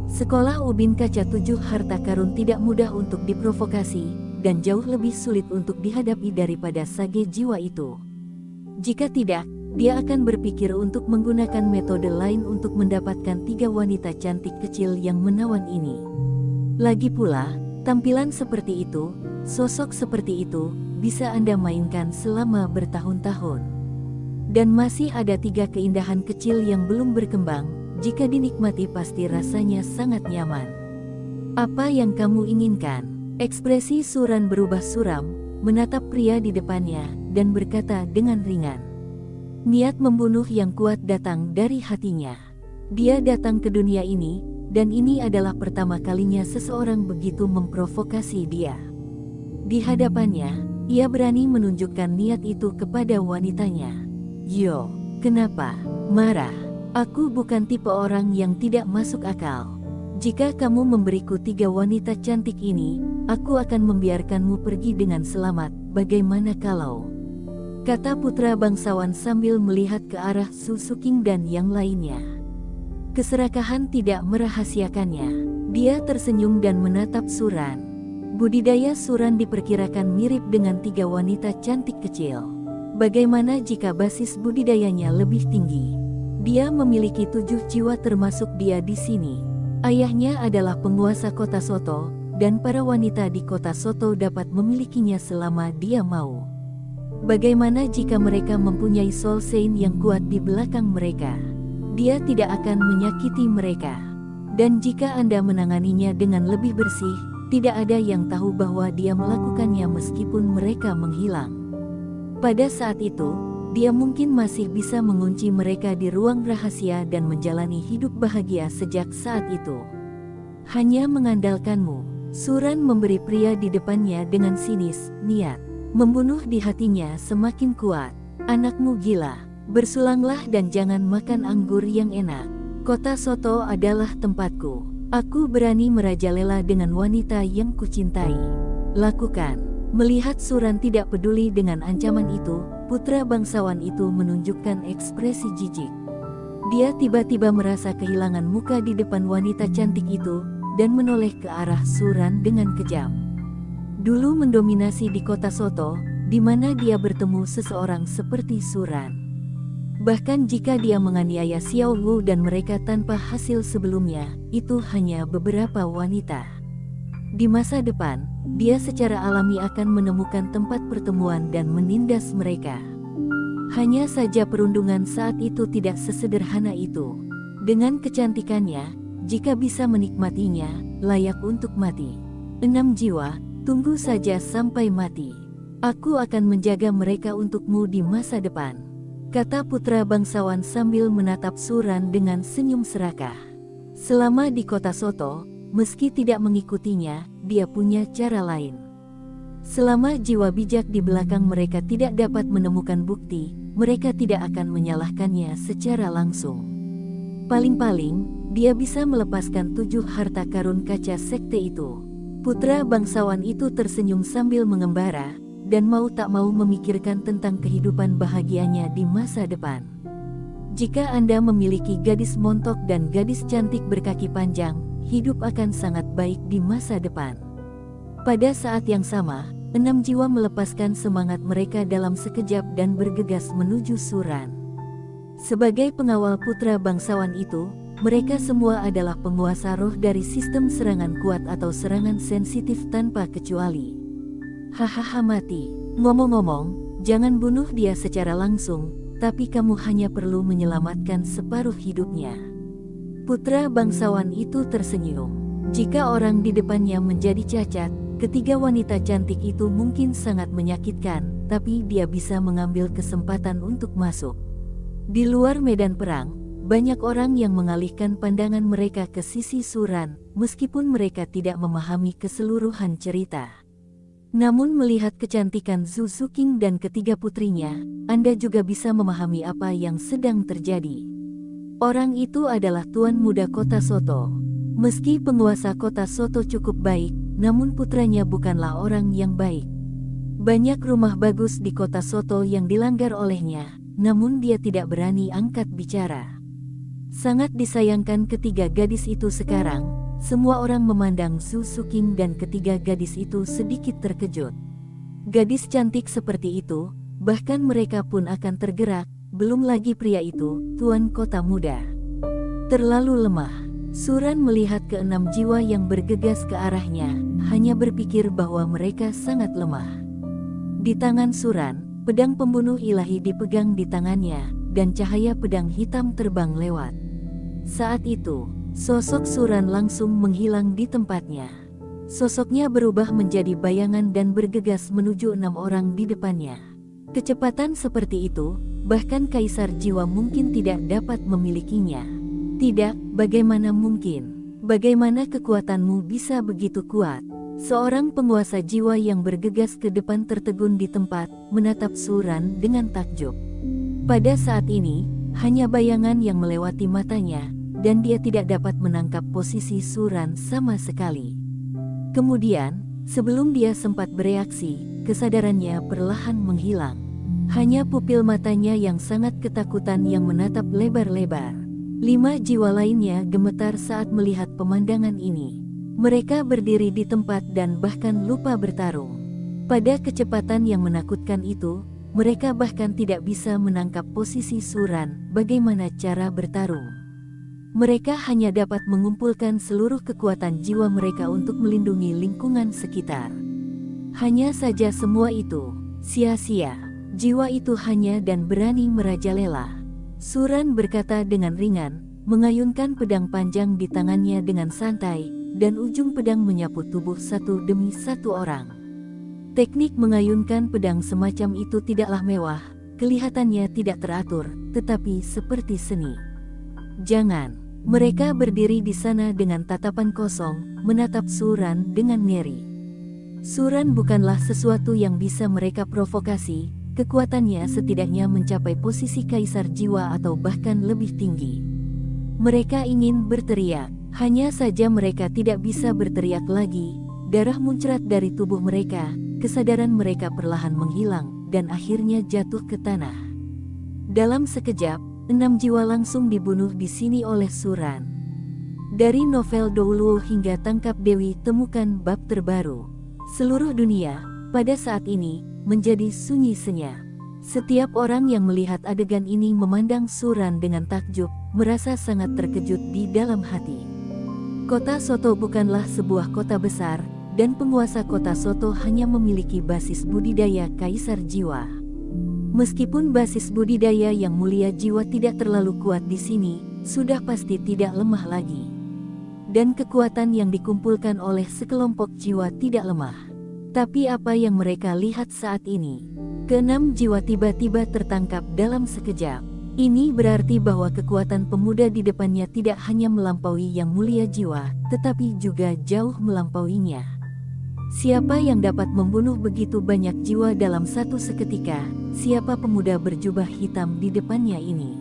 Sekolah Ubin Kaca 7 Harta Karun tidak mudah untuk diprovokasi, dan jauh lebih sulit untuk dihadapi daripada sage jiwa itu. Jika tidak, dia akan berpikir untuk menggunakan metode lain untuk mendapatkan 3 wanita cantik kecil yang menawan ini. Lagi pula, tampilan seperti itu, sosok seperti itu, bisa Anda mainkan selama bertahun-tahun. Dan masih ada 3 keindahan kecil yang belum berkembang, jika dinikmati pasti rasanya sangat nyaman. Apa yang kamu inginkan? Ekspresi Suran berubah suram, menatap pria di depannya, dan berkata dengan ringan. Niat membunuh yang kuat datang dari hatinya. Dia datang ke dunia ini, dan ini adalah pertama kalinya seseorang begitu memprovokasi dia. Di hadapannya, ia berani menunjukkan niat itu kepada wanitanya. Yo, kenapa? Marah. Aku bukan tipe orang yang tidak masuk akal. Jika kamu memberiku 3 wanita cantik ini, aku akan membiarkanmu pergi dengan selamat. Bagaimana kalau? Kata putra bangsawan sambil melihat ke arah Su Suking dan yang lainnya. Keserakahan tidak merahasiakannya. Dia tersenyum dan menatap Suran. Budidaya Suran diperkirakan mirip dengan 3 wanita cantik kecil. Bagaimana jika basis budidayanya lebih tinggi? Dia memiliki 7 jiwa termasuk dia di sini. Ayahnya adalah penguasa kota Soto, dan para wanita di kota Soto dapat memilikinya selama dia mau. Bagaimana jika mereka mempunyai Soul Saint yang kuat di belakang mereka? Dia tidak akan menyakiti mereka. Dan jika Anda menanganinya dengan lebih bersih, tidak ada yang tahu bahwa dia melakukannya meskipun mereka menghilang. Pada saat itu, dia mungkin masih bisa mengunci mereka di ruang rahasia dan menjalani hidup bahagia sejak saat itu. Hanya mengandalkanmu, Suran memberi pria di depannya dengan sinis, niat membunuh di hatinya semakin kuat. Anakmu gila, bersulanglah dan jangan makan anggur yang enak. Kota Soto adalah tempatku. Aku berani merajalela dengan wanita yang kucintai. Lakukan. Melihat Suran tidak peduli dengan ancaman itu, putra bangsawan itu menunjukkan ekspresi jijik. Dia tiba-tiba merasa kehilangan muka di depan wanita cantik itu, dan menoleh ke arah Suran dengan kejam. Dulu mendominasi di kota Soto, di mana dia bertemu seseorang seperti Suran. Bahkan jika dia menganiaya Xiao Wu dan mereka tanpa hasil sebelumnya, itu hanya beberapa wanita. Di masa depan, dia secara alami akan menemukan tempat pertemuan dan menindas mereka. Hanya saja perundungan saat itu tidak sesederhana itu. Dengan kecantikannya, jika bisa menikmatinya, layak untuk mati. 6 jiwa, tunggu saja sampai mati. Aku akan menjaga mereka untukmu di masa depan. Kata putra bangsawan sambil menatap Suran dengan senyum serakah. Selama di kota Soto, meski tidak mengikutinya, dia punya cara lain. Selama jiwa bijak di belakang mereka tidak dapat menemukan bukti, mereka tidak akan menyalahkannya secara langsung. Paling-paling, dia bisa melepaskan 7 harta karun kaca sekte itu. Putra bangsawan itu tersenyum sambil mengembara, dan mau tak mau memikirkan tentang kehidupan bahagianya di masa depan. Jika Anda memiliki gadis montok dan gadis cantik berkaki panjang, hidup akan sangat baik di masa depan. Pada saat yang sama, 6 jiwa melepaskan semangat mereka dalam sekejap dan bergegas menuju Suran. Sebagai pengawal putra bangsawan itu, mereka semua adalah penguasa roh dari sistem serangan kuat atau serangan sensitif tanpa kecuali. Hahaha mati. Ngomong-ngomong, jangan bunuh dia secara langsung, tapi kamu hanya perlu menyelamatkan separuh hidupnya. Putra bangsawan itu tersenyum. Jika orang di depannya menjadi cacat, ketiga wanita cantik itu mungkin sangat menyakitkan, tapi dia bisa mengambil kesempatan untuk masuk. Di luar medan perang, banyak orang yang mengalihkan pandangan mereka ke sisi Suran, meskipun mereka tidak memahami keseluruhan cerita. Namun melihat kecantikan Su Suking dan ketiga putrinya, Anda juga bisa memahami apa yang sedang terjadi. Orang itu adalah Tuan Muda Kota Soto. Meski penguasa Kota Soto cukup baik, namun putranya bukanlah orang yang baik. Banyak rumah bagus di Kota Soto yang dilanggar olehnya, namun dia tidak berani angkat bicara. Sangat disayangkan ketiga gadis itu sekarang, semua orang memandang Su Suking dan ketiga gadis itu sedikit terkejut. Gadis cantik seperti itu, bahkan mereka pun akan tergerak, belum lagi pria itu, tuan kota muda. Terlalu lemah. Suran melihat keenam jiwa yang bergegas ke arahnya, hanya berpikir bahwa mereka sangat lemah. Di tangan Suran, pedang pembunuh ilahi dipegang di tangannya, dan cahaya pedang hitam terbang lewat. Saat itu, sosok Suran langsung menghilang di tempatnya. Sosoknya berubah menjadi bayangan dan bergegas menuju 6 orang di depannya. Kecepatan seperti itu, bahkan kaisar jiwa mungkin tidak dapat memilikinya. Tidak, bagaimana mungkin? Bagaimana kekuatanmu bisa begitu kuat? Seorang penguasa jiwa yang bergegas ke depan tertegun di tempat, menatap Suran dengan takjub. Pada saat ini, hanya bayangan yang melewati matanya, dan dia tidak dapat menangkap posisi Suran sama sekali. Kemudian, sebelum dia sempat bereaksi, kesadarannya perlahan menghilang. Hanya pupil matanya yang sangat ketakutan yang menatap lebar-lebar. 5 jiwa lainnya gemetar saat melihat pemandangan ini. Mereka berdiri di tempat dan bahkan lupa bertarung. Pada kecepatan yang menakutkan itu, mereka bahkan tidak bisa menangkap posisi Suran, bagaimana cara bertarung. Mereka hanya dapat mengumpulkan seluruh kekuatan jiwa mereka untuk melindungi lingkungan sekitar. Hanya saja semua itu sia-sia. Jiwa itu hanya dan berani merajalela. Suran berkata dengan ringan, mengayunkan pedang panjang di tangannya dengan santai, dan ujung pedang menyapu tubuh satu demi satu orang. Teknik mengayunkan pedang semacam itu tidaklah mewah, kelihatannya tidak teratur, tetapi seperti seni. Jangan. Mereka berdiri di sana dengan tatapan kosong, menatap Suran dengan ngeri. Suran bukanlah sesuatu yang bisa mereka provokasi. Kekuatannya setidaknya mencapai posisi kaisar jiwa atau bahkan lebih tinggi. Mereka ingin berteriak, hanya saja mereka tidak bisa berteriak lagi. Darah muncrat dari tubuh mereka, kesadaran mereka perlahan menghilang, dan akhirnya jatuh ke tanah. Dalam sekejap, 6 jiwa langsung dibunuh di sini oleh Suran. Dari novel Douluo hingga Tangkap Dewi temukan bab terbaru. Seluruh dunia, pada saat ini, menjadi sunyi senyap. Setiap orang yang melihat adegan ini memandang Suran dengan takjub, merasa sangat terkejut di dalam hati. Kota Soto bukanlah sebuah kota besar, dan penguasa kota Soto hanya memiliki basis budidaya kaisar jiwa. Meskipun basis budidaya yang mulia jiwa tidak terlalu kuat di sini, sudah pasti tidak lemah lagi. Dan kekuatan yang dikumpulkan oleh sekelompok jiwa tidak lemah. Tapi apa yang mereka lihat saat ini? Keenam jiwa tiba-tiba tertangkap dalam sekejap. Ini berarti bahwa kekuatan pemuda di depannya tidak hanya melampaui yang mulia jiwa, tetapi juga jauh melampauinya. Siapa yang dapat membunuh begitu banyak jiwa dalam satu seketika? Siapa pemuda berjubah hitam di depannya ini?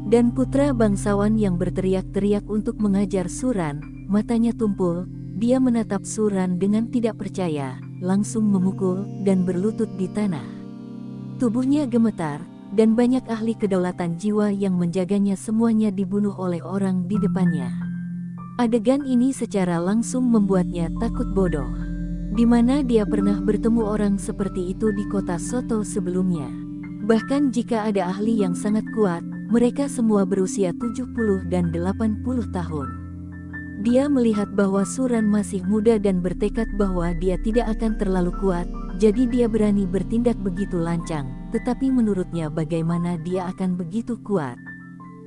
Dan putra bangsawan yang berteriak-teriak untuk mengajar Suran, matanya tumpul, dia menatap Suran dengan tidak percaya, langsung memukul dan berlutut di tanah. Tubuhnya gemetar, dan banyak ahli kedaulatan jiwa yang menjaganya semuanya dibunuh oleh orang di depannya. Adegan ini secara langsung membuatnya takut bodoh. Di mana dia pernah bertemu orang seperti itu di kota Soto sebelumnya. Bahkan jika ada ahli yang sangat kuat, mereka semua berusia 70 dan 80 tahun. Dia melihat bahwa Suran masih muda dan bertekad bahwa dia tidak akan terlalu kuat, jadi dia berani bertindak begitu lancang, tetapi menurutnya bagaimana dia akan begitu kuat?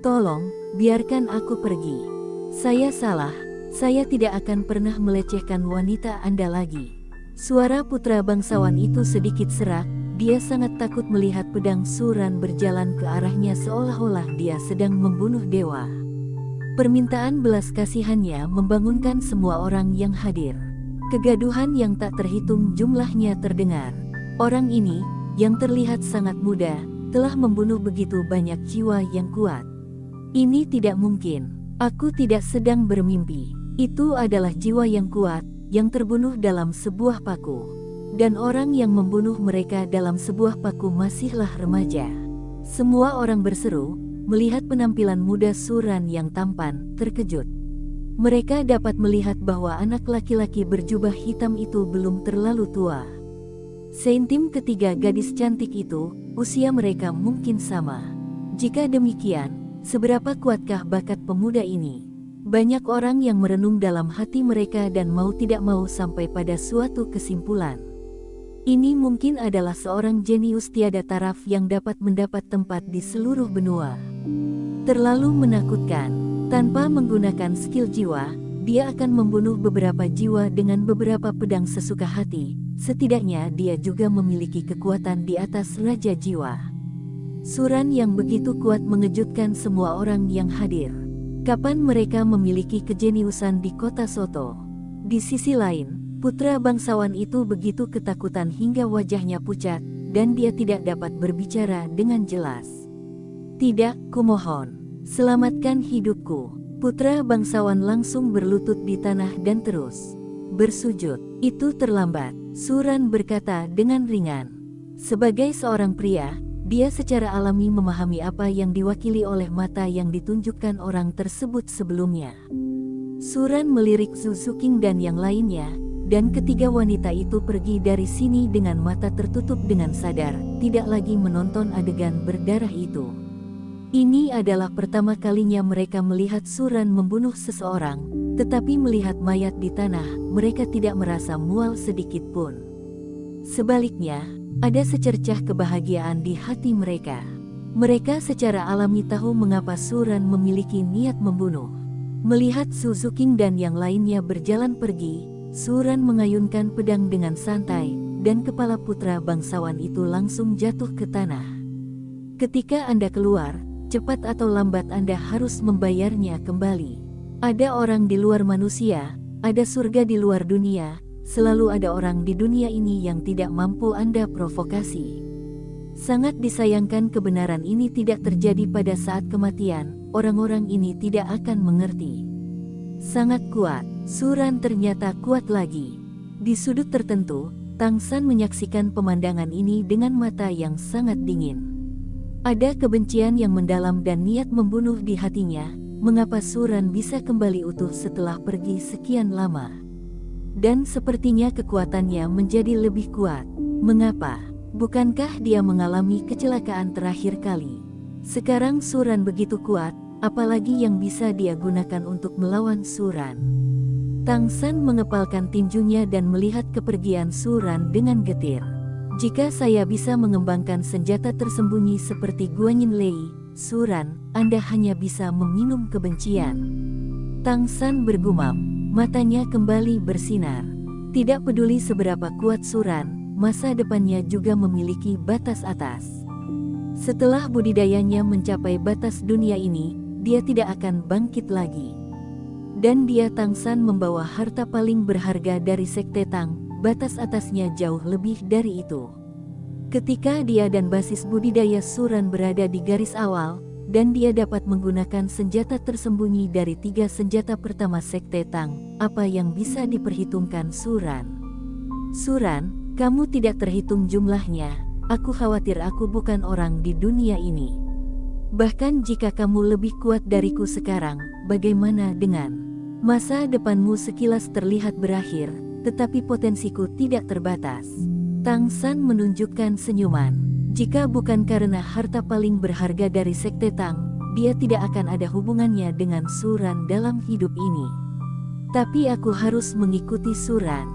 Tolong, biarkan aku pergi. Saya salah, saya tidak akan pernah melecehkan wanita Anda lagi. Suara putra bangsawan itu sedikit serak, dia sangat takut melihat pedang Suran berjalan ke arahnya seolah-olah dia sedang membunuh dewa. Permintaan belas kasihannya membangunkan semua orang yang hadir. Kegaduhan yang tak terhitung jumlahnya terdengar. Orang ini, yang terlihat sangat muda, telah membunuh begitu banyak jiwa yang kuat. Ini tidak mungkin. Aku tidak sedang bermimpi. Itu adalah jiwa yang kuat, yang terbunuh dalam sebuah paku. Dan orang yang membunuh mereka dalam sebuah paku masihlah remaja. Semua orang berseru, melihat penampilan muda Suran yang tampan, terkejut. Mereka dapat melihat bahwa anak laki-laki berjubah hitam itu belum terlalu tua. Seintim ketiga gadis cantik itu, usia mereka mungkin sama. Jika demikian, seberapa kuatkah bakat pemuda ini? Banyak orang yang merenung dalam hati mereka dan mau tidak mau sampai pada suatu kesimpulan. Ini mungkin adalah seorang jenius tiada taraf yang dapat mendapat tempat di seluruh benua. Terlalu menakutkan. Tanpa menggunakan skill jiwa, dia akan membunuh beberapa jiwa dengan beberapa pedang sesuka hati. Setidaknya dia juga memiliki kekuatan di atas Raja Jiwa. Suran yang begitu kuat mengejutkan semua orang yang hadir. Kapan mereka memiliki kejeniusan di kota Soto? Di sisi lain, putra bangsawan itu begitu ketakutan hingga wajahnya pucat, dan dia tidak dapat berbicara dengan jelas. Tidak, kumohon, selamatkan hidupku. Putra bangsawan langsung berlutut di tanah dan terus bersujud. Itu terlambat, Suran berkata dengan ringan. Sebagai seorang pria, dia secara alami memahami apa yang diwakili oleh mata yang ditunjukkan orang tersebut sebelumnya. Suran melirik Zhu Zuqing dan yang lainnya, dan ketiga wanita itu pergi dari sini dengan mata tertutup dengan sadar, tidak lagi menonton adegan berdarah itu. Ini adalah pertama kalinya mereka melihat Suran membunuh seseorang, tetapi melihat mayat di tanah, mereka tidak merasa mual sedikit pun. Sebaliknya, ada secercah kebahagiaan di hati mereka. Mereka secara alami tahu mengapa Suran memiliki niat membunuh. Melihat Zhu Zuqing dan yang lainnya berjalan pergi, Suran mengayunkan pedang dengan santai, dan kepala putra bangsawan itu langsung jatuh ke tanah. Ketika Anda keluar, cepat atau lambat Anda harus membayarnya kembali. Ada orang di luar manusia, ada surga di luar dunia. Selalu ada orang di dunia ini yang tidak mampu Anda provokasi. Sangat disayangkan kebenaran ini tidak terjadi pada saat kematian, orang-orang ini tidak akan mengerti. Sangat kuat, Suran ternyata kuat lagi. Di sudut tertentu, Tang San menyaksikan pemandangan ini dengan mata yang sangat dingin. Ada kebencian yang mendalam dan niat membunuh di hatinya. Mengapa Suran bisa kembali utuh setelah pergi sekian lama? Dan sepertinya kekuatannya menjadi lebih kuat. Mengapa? Bukankah dia mengalami kecelakaan terakhir kali? Sekarang Suran begitu kuat, apalagi yang bisa dia gunakan untuk melawan Suran? Tang San mengepalkan tinjunya dan melihat kepergian Suran dengan getir. Jika saya bisa mengembangkan senjata tersembunyi seperti Guanyin Lei, Suran, Anda hanya bisa meminum kebencian. Tang San bergumam. Matanya kembali bersinar. Tidak peduli seberapa kuat Suran, masa depannya juga memiliki batas atas. Setelah budidayanya mencapai batas dunia ini, dia tidak akan bangkit lagi. Dan dia Tang San membawa harta paling berharga dari Sekte Tang, batas atasnya jauh lebih dari itu. Ketika dia dan basis budidaya Suran berada di garis awal, dan dia dapat menggunakan senjata tersembunyi dari 3 senjata pertama Sekte Tang, apa yang bisa diperhitungkan Suran? Suran, kamu tidak terhitung jumlahnya, aku khawatir aku bukan orang di dunia ini. Bahkan jika kamu lebih kuat dariku sekarang, bagaimana dengan masa depanmu sekilas terlihat berakhir, tetapi potensiku tidak terbatas. Tang San menunjukkan senyuman. Jika bukan karena harta paling berharga dari Sekte Tang, dia tidak akan ada hubungannya dengan Suran dalam hidup ini. Tapi aku harus mengikuti Suran.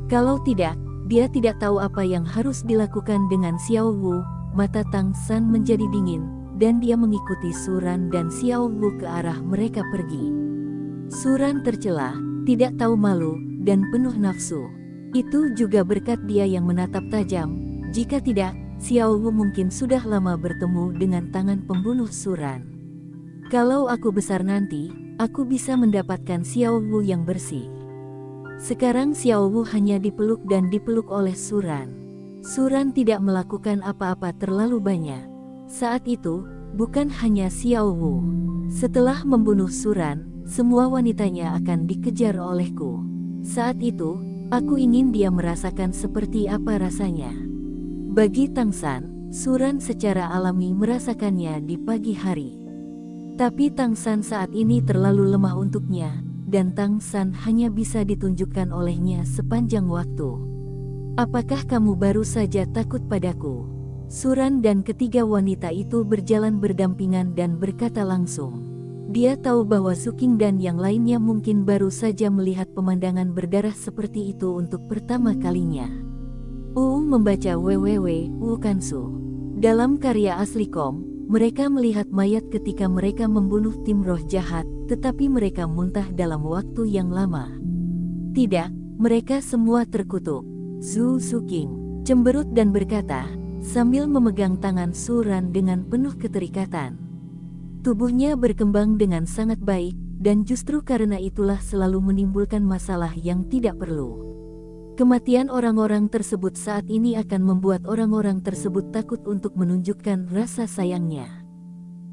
Kalau tidak, dia tidak tahu apa yang harus dilakukan dengan Xiao Wu. Mata Tang San menjadi dingin, dan dia mengikuti Suran dan Xiao Wu ke arah mereka pergi. Suran tercela, tidak tahu malu, dan penuh nafsu. Itu juga berkat dia yang menatap tajam. Jika tidak, Xiao Wu mungkin sudah lama bertemu dengan tangan pembunuh Suran. Kalau aku besar nanti, aku bisa mendapatkan Xiao Wu yang bersih. Sekarang Xiao Wu hanya dipeluk dan dipeluk oleh Suran. Suran tidak melakukan apa-apa terlalu banyak. Saat itu, bukan hanya Xiao Wu. Setelah membunuh Suran, semua wanitanya akan dikejar olehku. Saat itu, aku ingin dia merasakan seperti apa rasanya. Bagi Tang San, Suran secara alami merasakannya di pagi hari. Tapi Tang San saat ini terlalu lemah untuknya, dan Tang San hanya bisa ditunjukkan olehnya sepanjang waktu. Apakah kamu baru saja takut padaku? Suran dan ketiga wanita itu berjalan berdampingan dan berkata langsung. Dia tahu bahwa Suking dan yang lainnya mungkin baru saja melihat pemandangan berdarah seperti itu untuk pertama kalinya. Membaca www Kansu. Dalam karya asli Kom, mereka melihat mayat ketika mereka membunuh tim roh jahat, tetapi mereka muntah dalam waktu yang lama. Tidak, mereka semua terkutuk. Zhu Suking cemberut dan berkata, sambil memegang tangan Suran dengan penuh keterikatan. Tubuhnya berkembang dengan sangat baik, dan justru karena itulah selalu menimbulkan masalah yang tidak perlu. Kematian orang-orang tersebut saat ini akan membuat orang-orang tersebut takut untuk menunjukkan rasa sayangnya.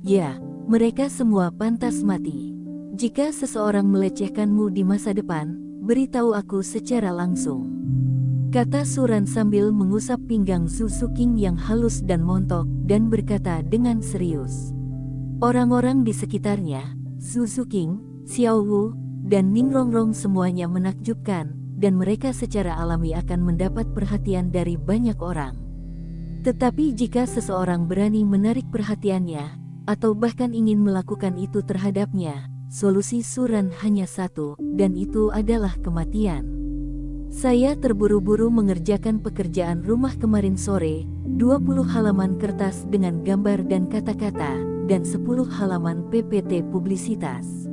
Ya, mereka semua pantas mati. Jika seseorang melecehkanmu di masa depan, beritahu aku secara langsung. Kata Suran sambil mengusap pinggang Zhu Suking yang halus dan montok, dan berkata dengan serius. Orang-orang di sekitarnya, Zhu Suking, Xiao Wu, dan Ning Rongrong semuanya menakjubkan, dan mereka secara alami akan mendapat perhatian dari banyak orang. Tetapi jika seseorang berani menarik perhatiannya, atau bahkan ingin melakukan itu terhadapnya, solusi Suran hanya satu, dan itu adalah kematian. Saya terburu-buru mengerjakan pekerjaan rumah kemarin sore, 20 halaman kertas dengan gambar dan kata-kata, dan 10 halaman PPT publisitas.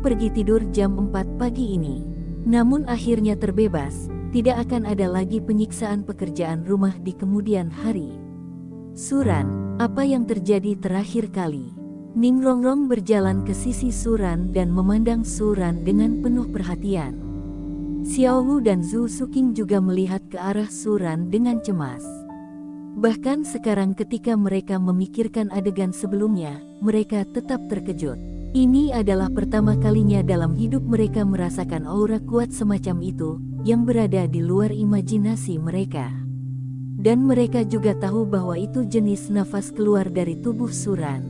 Pergi tidur jam 4 pagi ini. Namun akhirnya terbebas, tidak akan ada lagi penyiksaan pekerjaan rumah di kemudian hari. Suran, apa yang terjadi terakhir kali? Ning Rongrong berjalan ke sisi Suran dan memandang Suran dengan penuh perhatian. Xiao Wu dan Zhu Suking juga melihat ke arah Suran dengan cemas. Bahkan sekarang ketika mereka memikirkan adegan sebelumnya, mereka tetap terkejut. Ini adalah pertama kalinya dalam hidup mereka merasakan aura kuat semacam itu, yang berada di luar imajinasi mereka. Dan mereka juga tahu bahwa itu jenis nafas keluar dari tubuh Suran.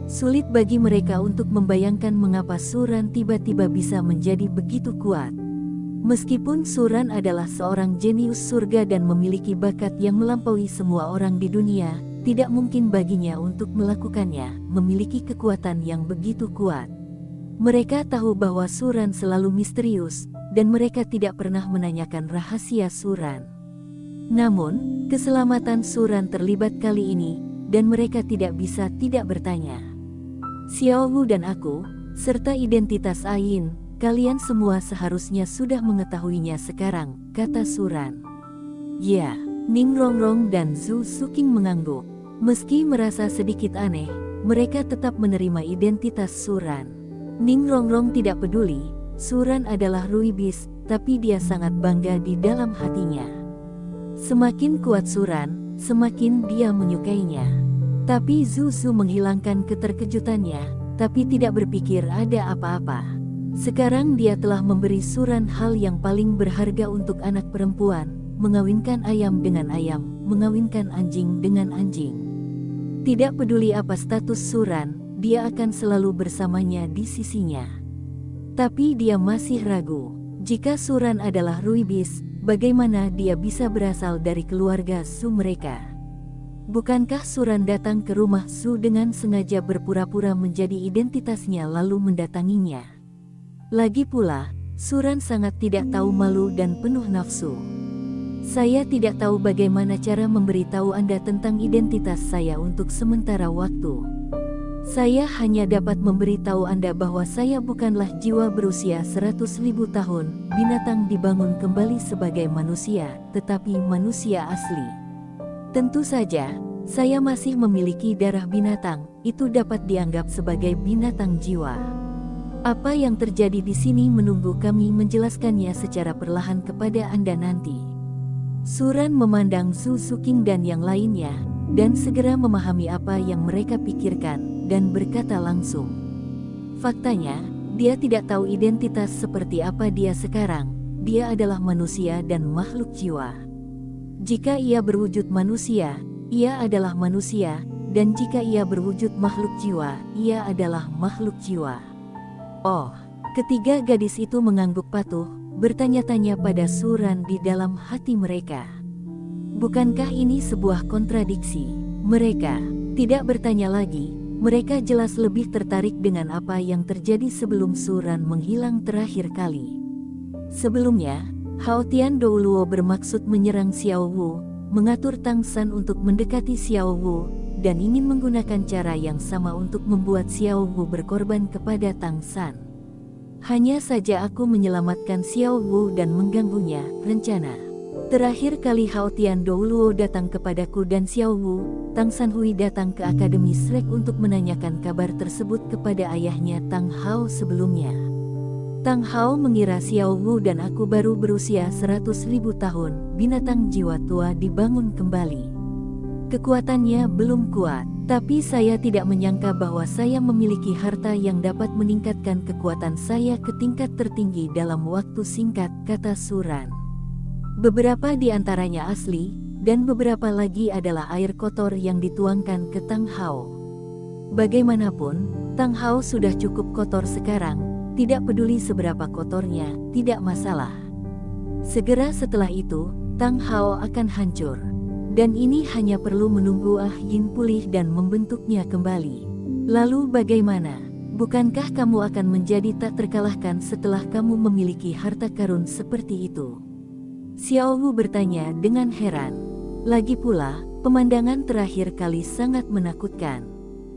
Sulit bagi mereka untuk membayangkan mengapa Suran tiba-tiba bisa menjadi begitu kuat. Meskipun Suran adalah seorang jenius surga dan memiliki bakat yang melampaui semua orang di dunia, tidak mungkin baginya untuk melakukannya, memiliki kekuatan yang begitu kuat. Mereka tahu bahwa Suran selalu misterius, dan mereka tidak pernah menanyakan rahasia Suran. Namun, keselamatan Suran terlibat kali ini, dan mereka tidak bisa tidak bertanya. Xiao Wu dan aku, serta identitas Ain, kalian semua seharusnya sudah mengetahuinya sekarang, kata Suran. Ya, Ning Rongrong dan Zhu Suking mengangguk. Meski merasa sedikit aneh, mereka tetap menerima identitas Suran. Ning Rongrong tidak peduli, Suran adalah Ruibis, tapi dia sangat bangga di dalam hatinya. Semakin kuat Suran, semakin dia menyukainya. Tapi Zhu menghilangkan keterkejutannya, tapi tidak berpikir ada apa-apa. Sekarang dia telah memberi Suran hal yang paling berharga untuk anak perempuan, mengawinkan ayam dengan ayam, mengawinkan anjing dengan anjing. Tidak peduli apa status Suran, dia akan selalu bersamanya di sisinya. Tapi dia masih ragu, jika Suran adalah Ruibis, bagaimana dia bisa berasal dari keluarga Su mereka? Bukankah Suran datang ke rumah Su dengan sengaja berpura-pura menjadi identitasnya lalu mendatanginya? Lagi pula, Suran sangat tidak tahu malu dan penuh nafsu. Saya tidak tahu bagaimana cara memberitahu Anda tentang identitas saya untuk sementara waktu. Saya hanya dapat memberitahu Anda bahwa saya bukanlah jiwa berusia 100.000 tahun, binatang dibangun kembali sebagai manusia, tetapi manusia asli. Tentu saja, saya masih memiliki darah binatang, itu dapat dianggap sebagai binatang jiwa. Apa yang terjadi di sini menunggu kami menjelaskannya secara perlahan kepada Anda nanti. Suran memandang Zhu Suking dan yang lainnya, dan segera memahami apa yang mereka pikirkan, dan berkata langsung. Faktanya, dia tidak tahu identitas seperti apa dia sekarang, dia adalah manusia dan makhluk jiwa. Jika ia berwujud manusia, ia adalah manusia, dan jika ia berwujud makhluk jiwa, ia adalah makhluk jiwa. Oh, ketiga gadis itu mengangguk patuh, bertanya-tanya pada Suran di dalam hati mereka. Bukankah ini sebuah kontradiksi? Mereka tidak bertanya lagi, mereka jelas lebih tertarik dengan apa yang terjadi sebelum Suran menghilang terakhir kali. Sebelumnya, Hao Tian Douluo bermaksud menyerang Xiao Wu, mengatur Tang San untuk mendekati Xiao Wu, dan ingin menggunakan cara yang sama untuk membuat Xiao Wu berkorban kepada Tang San. Hanya saja aku menyelamatkan Xiao Wu dan mengganggunya, rencana. Terakhir kali Hao Tian Douluo datang kepadaku dan Xiao Wu, Tang San Hui datang ke Akademi Shrek untuk menanyakan kabar tersebut kepada ayahnya Tang Hao sebelumnya. Tang Hao mengira Xiao Wu dan aku baru berusia 100.000 tahun, binatang jiwa tua dibangun kembali. Kekuatannya belum kuat, tapi saya tidak menyangka bahwa saya memiliki harta yang dapat meningkatkan kekuatan saya ke tingkat tertinggi dalam waktu singkat, kata Suran. Beberapa di antaranya asli, dan beberapa lagi adalah air kotor yang dituangkan ke Tang Hao. Bagaimanapun, Tang Hao sudah cukup kotor sekarang, tidak peduli seberapa kotornya, tidak masalah. Segera setelah itu, Tang Hao akan hancur. Dan ini hanya perlu menunggu Ah Yin pulih dan membentuknya kembali. Lalu bagaimana? Bukankah kamu akan menjadi tak terkalahkan setelah kamu memiliki harta karun seperti itu? Xiao Wu bertanya dengan heran. Lagi pula, pemandangan terakhir kali sangat menakutkan.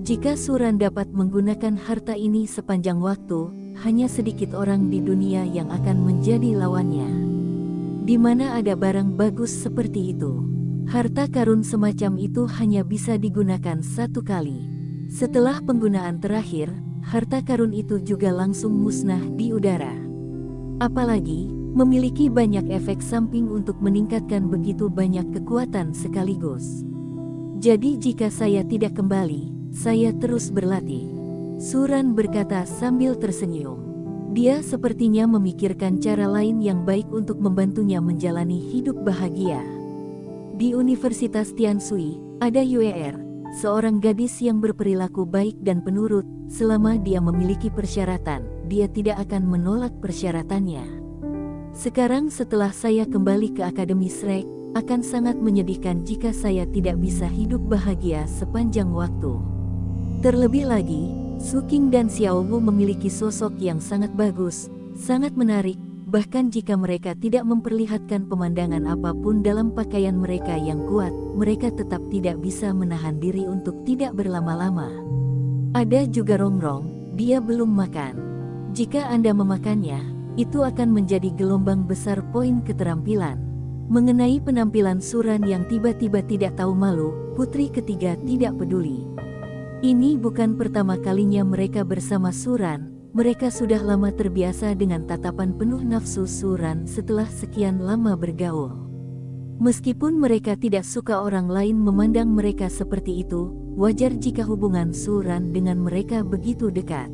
Jika Suran dapat menggunakan harta ini sepanjang waktu, hanya sedikit orang di dunia yang akan menjadi lawannya. Di mana ada barang bagus seperti itu? Harta karun semacam itu hanya bisa digunakan satu kali. Setelah penggunaan terakhir, harta karun itu juga langsung musnah di udara. Apalagi memiliki banyak efek samping untuk meningkatkan begitu banyak kekuatan sekaligus. Jadi jika saya tidak kembali, saya terus berlatih. Suran berkata sambil tersenyum. Dia sepertinya memikirkan cara lain yang baik untuk membantunya menjalani hidup bahagia. Di Universitas Tianshui, ada Yuer, seorang gadis yang berperilaku baik dan penurut. Selama dia memiliki persyaratan, dia tidak akan menolak persyaratannya. Sekarang setelah saya kembali ke Akademi Shrek, akan sangat menyedihkan jika saya tidak bisa hidup bahagia sepanjang waktu. Terlebih lagi, Su Qing dan Xiao Wu memiliki sosok yang sangat bagus, sangat menarik, bahkan jika mereka tidak memperlihatkan pemandangan apapun dalam pakaian mereka yang kuat, mereka tetap tidak bisa menahan diri untuk tidak berlama-lama. Ada juga Rongrong, dia belum makan. Jika Anda memakannya, itu akan menjadi gelombang besar poin keterampilan. Mengenai penampilan Suran yang tiba-tiba tidak tahu malu, putri ketiga tidak peduli. Ini bukan pertama kalinya mereka bersama Suran, mereka sudah lama terbiasa dengan tatapan penuh nafsu Suran setelah sekian lama bergaul. Meskipun mereka tidak suka orang lain memandang mereka seperti itu, wajar jika hubungan Suran dengan mereka begitu dekat.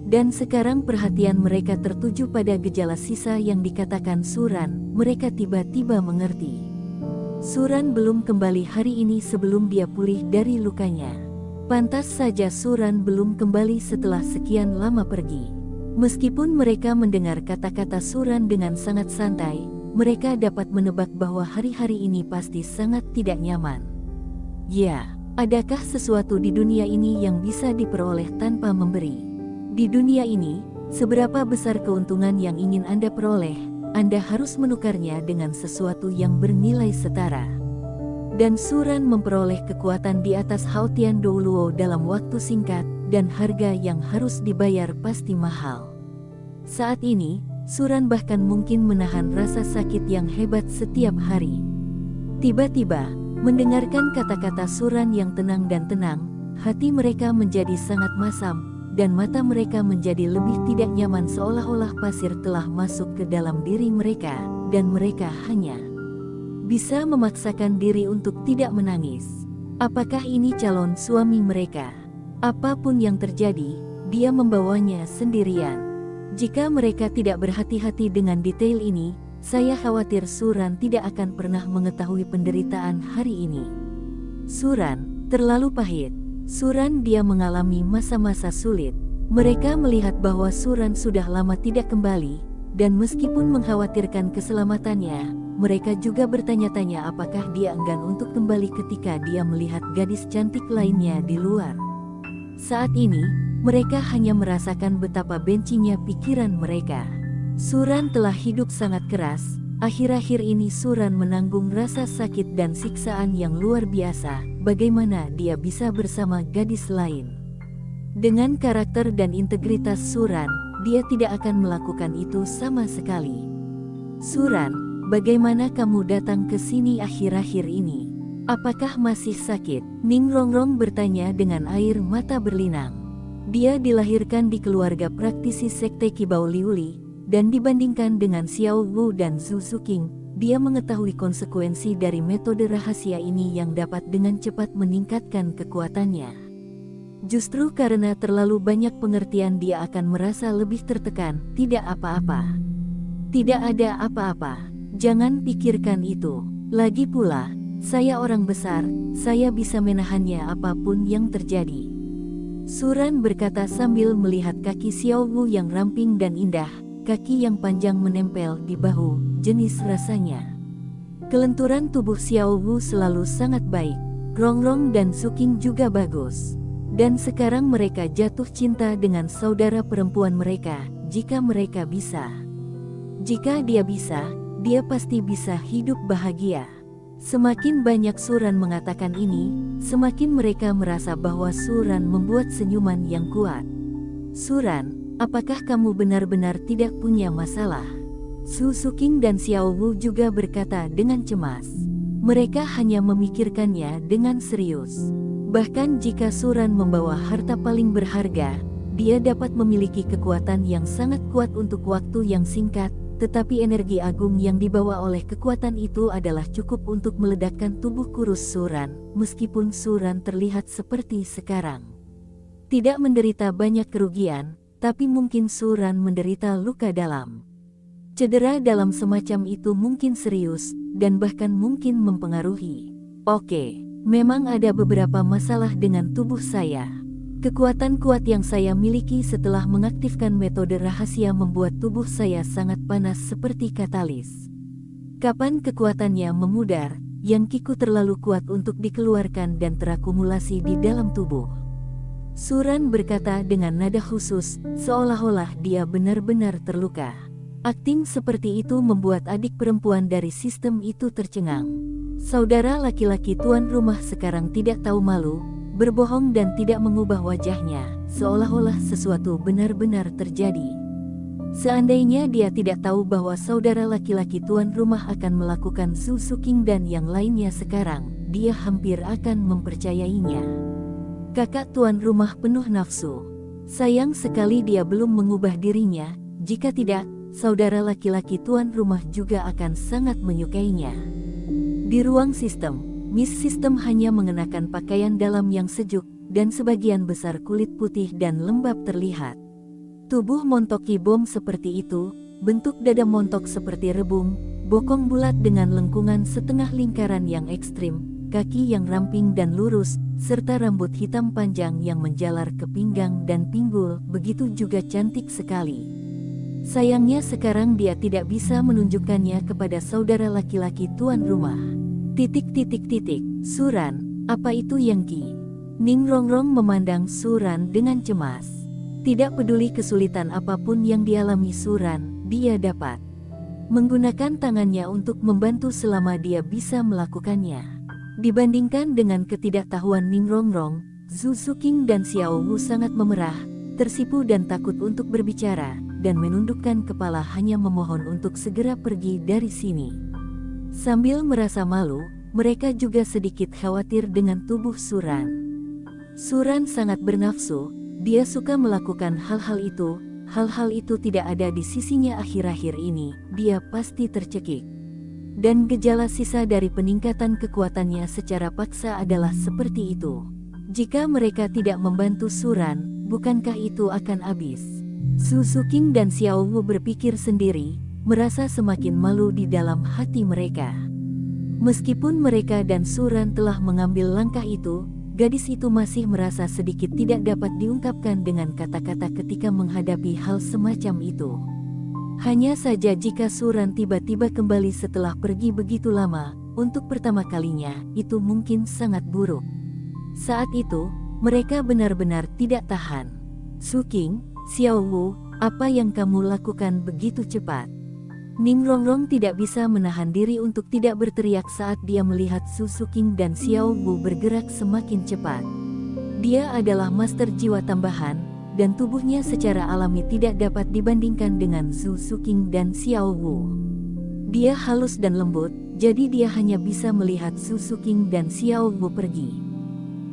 Dan sekarang perhatian mereka tertuju pada gejala sisa yang dikatakan Suran, mereka tiba-tiba mengerti. Suran belum kembali hari ini sebelum dia pulih dari lukanya. Pantas saja Suran belum kembali setelah sekian lama pergi. Meskipun mereka mendengar kata-kata Suran dengan sangat santai, mereka dapat menebak bahwa hari-hari ini pasti sangat tidak nyaman. Ya, adakah sesuatu di dunia ini yang bisa diperoleh tanpa memberi? Di dunia ini, seberapa besar keuntungan yang ingin Anda peroleh, Anda harus menukarnya dengan sesuatu yang bernilai setara. Dan Suran memperoleh kekuatan di atas Hao Tian Douluo dalam waktu singkat, dan harga yang harus dibayar pasti mahal. Saat ini, Suran bahkan mungkin menahan rasa sakit yang hebat setiap hari. Tiba-tiba, mendengarkan kata-kata Suran yang tenang dan tenang, hati mereka menjadi sangat masam, dan mata mereka menjadi lebih tidak nyaman seolah-olah pasir telah masuk ke dalam diri mereka, dan mereka hanya bisa memaksakan diri untuk tidak menangis. Apakah ini calon suami mereka? Apapun yang terjadi, dia membawanya sendirian. Jika mereka tidak berhati-hati dengan detail ini, saya khawatir Suran tidak akan pernah mengetahui penderitaan hari ini. Suran, terlalu pahit. Suran dia mengalami masa-masa sulit. Mereka melihat bahwa Suran sudah lama tidak kembali, dan meskipun mengkhawatirkan keselamatannya, mereka juga bertanya-tanya apakah dia enggan untuk kembali ketika dia melihat gadis cantik lainnya di luar. Saat ini, mereka hanya merasakan betapa bencinya pikiran mereka. Suran telah hidup sangat keras. Akhir-akhir ini Suran menanggung rasa sakit dan siksaan yang luar biasa. Bagaimana dia bisa bersama gadis lain? Dengan karakter dan integritas Suran, dia tidak akan melakukan itu sama sekali. Suran, bagaimana kamu datang ke sini akhir-akhir ini? Apakah masih sakit? Ning Rongrong bertanya dengan air mata berlinang. Dia dilahirkan di keluarga praktisi sekte Kibao Liuli, dan dibandingkan dengan Xiao Wu dan Zhu Zuqing, dia mengetahui konsekuensi dari metode rahasia ini yang dapat dengan cepat meningkatkan kekuatannya. Justru karena terlalu banyak pengertian dia akan merasa lebih tertekan. Tidak apa-apa. Tidak ada apa-apa. Jangan pikirkan itu. Lagi pula, saya orang besar, saya bisa menahannya apapun yang terjadi. Suran berkata sambil melihat kaki Xiao Wu yang ramping dan indah. Kaki yang panjang menempel di bahu, jenis rasanya. Kelenturan tubuh Xiao Wu selalu sangat baik. Rongrong dan Suking juga bagus. Dan sekarang mereka jatuh cinta dengan saudara perempuan mereka, jika mereka bisa. Jika dia bisa, dia pasti bisa hidup bahagia. Semakin banyak Suran mengatakan ini, semakin mereka merasa bahwa Suran membuat senyuman yang kuat. Suran, apakah kamu benar-benar tidak punya masalah? Zhu Zuqing dan Xiao Wu juga berkata dengan cemas. Mereka hanya memikirkannya dengan serius. Bahkan jika Suran membawa harta paling berharga, dia dapat memiliki kekuatan yang sangat kuat untuk waktu yang singkat, tetapi energi agung yang dibawa oleh kekuatan itu adalah cukup untuk meledakkan tubuh kurus Suran, meskipun Suran terlihat seperti sekarang. Tidak menderita banyak kerugian, tapi mungkin Suran menderita luka dalam. Cedera dalam semacam itu mungkin serius, dan bahkan mungkin mempengaruhi. Oke, memang ada beberapa masalah dengan tubuh saya. Kekuatan kuat yang saya miliki setelah mengaktifkan metode rahasia membuat tubuh saya sangat panas seperti katalis. Kapan kekuatannya memudar, yang Kiku terlalu kuat untuk dikeluarkan dan terakumulasi di dalam tubuh. Suran berkata dengan nada khusus, seolah-olah dia benar-benar terluka. Akting seperti itu membuat adik perempuan dari sistem itu tercengang. Saudara laki-laki tuan rumah sekarang tidak tahu malu, berbohong dan tidak mengubah wajahnya, seolah-olah sesuatu benar-benar terjadi. Seandainya dia tidak tahu bahwa saudara laki-laki tuan rumah akan melakukan Zhu Zuqing dan yang lainnya sekarang, dia hampir akan mempercayainya. Kakak tuan rumah penuh nafsu. Sayang sekali dia belum mengubah dirinya, jika tidak, saudara laki-laki tuan rumah juga akan sangat menyukainya. Di ruang sistem, Miss Sistem hanya mengenakan pakaian dalam yang sejuk, dan sebagian besar kulit putih dan lembab terlihat. Tubuh montoki bom seperti itu, bentuk dada montok seperti rebung, bokong bulat dengan lengkungan setengah lingkaran yang ekstrim, kaki yang ramping dan lurus, serta rambut hitam panjang yang menjalar ke pinggang dan pinggul, begitu juga cantik sekali. Sayangnya sekarang dia tidak bisa menunjukkannya kepada saudara laki-laki tuan rumah. Suran, apa itu Yangki? Ning Rongrong memandang Suran dengan cemas. Tidak peduli kesulitan apapun yang dialami Suran, dia dapat menggunakan tangannya untuk membantu selama dia bisa melakukannya. Dibandingkan dengan ketidaktahuan Ning Rongrong, Zhu Zuqing dan Xiao Wu sangat memerah, tersipu dan takut untuk berbicara, dan menundukkan kepala hanya memohon untuk segera pergi dari sini. Sambil merasa malu, mereka juga sedikit khawatir dengan tubuh Suran. Suran sangat bernafsu, dia suka melakukan hal-hal itu tidak ada di sisinya akhir-akhir ini, dia pasti tercekik. Dan gejala sisa dari peningkatan kekuatannya secara paksa adalah seperti itu. Jika mereka tidak membantu Suran, bukankah itu akan habis? Zhu Zuqing dan Xiao Wu berpikir sendiri, merasa semakin malu di dalam hati mereka. Meskipun mereka dan Suran telah mengambil langkah itu, gadis itu masih merasa sedikit tidak dapat diungkapkan dengan kata-kata ketika menghadapi hal semacam itu. Hanya saja jika Suran tiba-tiba kembali setelah pergi begitu lama, untuk pertama kalinya, itu mungkin sangat buruk. Saat itu, mereka benar-benar tidak tahan. Su Qing, Xiao Wu, apa yang kamu lakukan begitu cepat? Ning Rongrong tidak bisa menahan diri untuk tidak berteriak saat dia melihat Su Qing dan Xiao Wu bergerak semakin cepat. Dia adalah master jiwa tambahan, dan tubuhnya secara alami tidak dapat dibandingkan dengan Su Qing dan Xiao Wu. Dia halus dan lembut, jadi dia hanya bisa melihat Su Qing dan Xiao Wu pergi.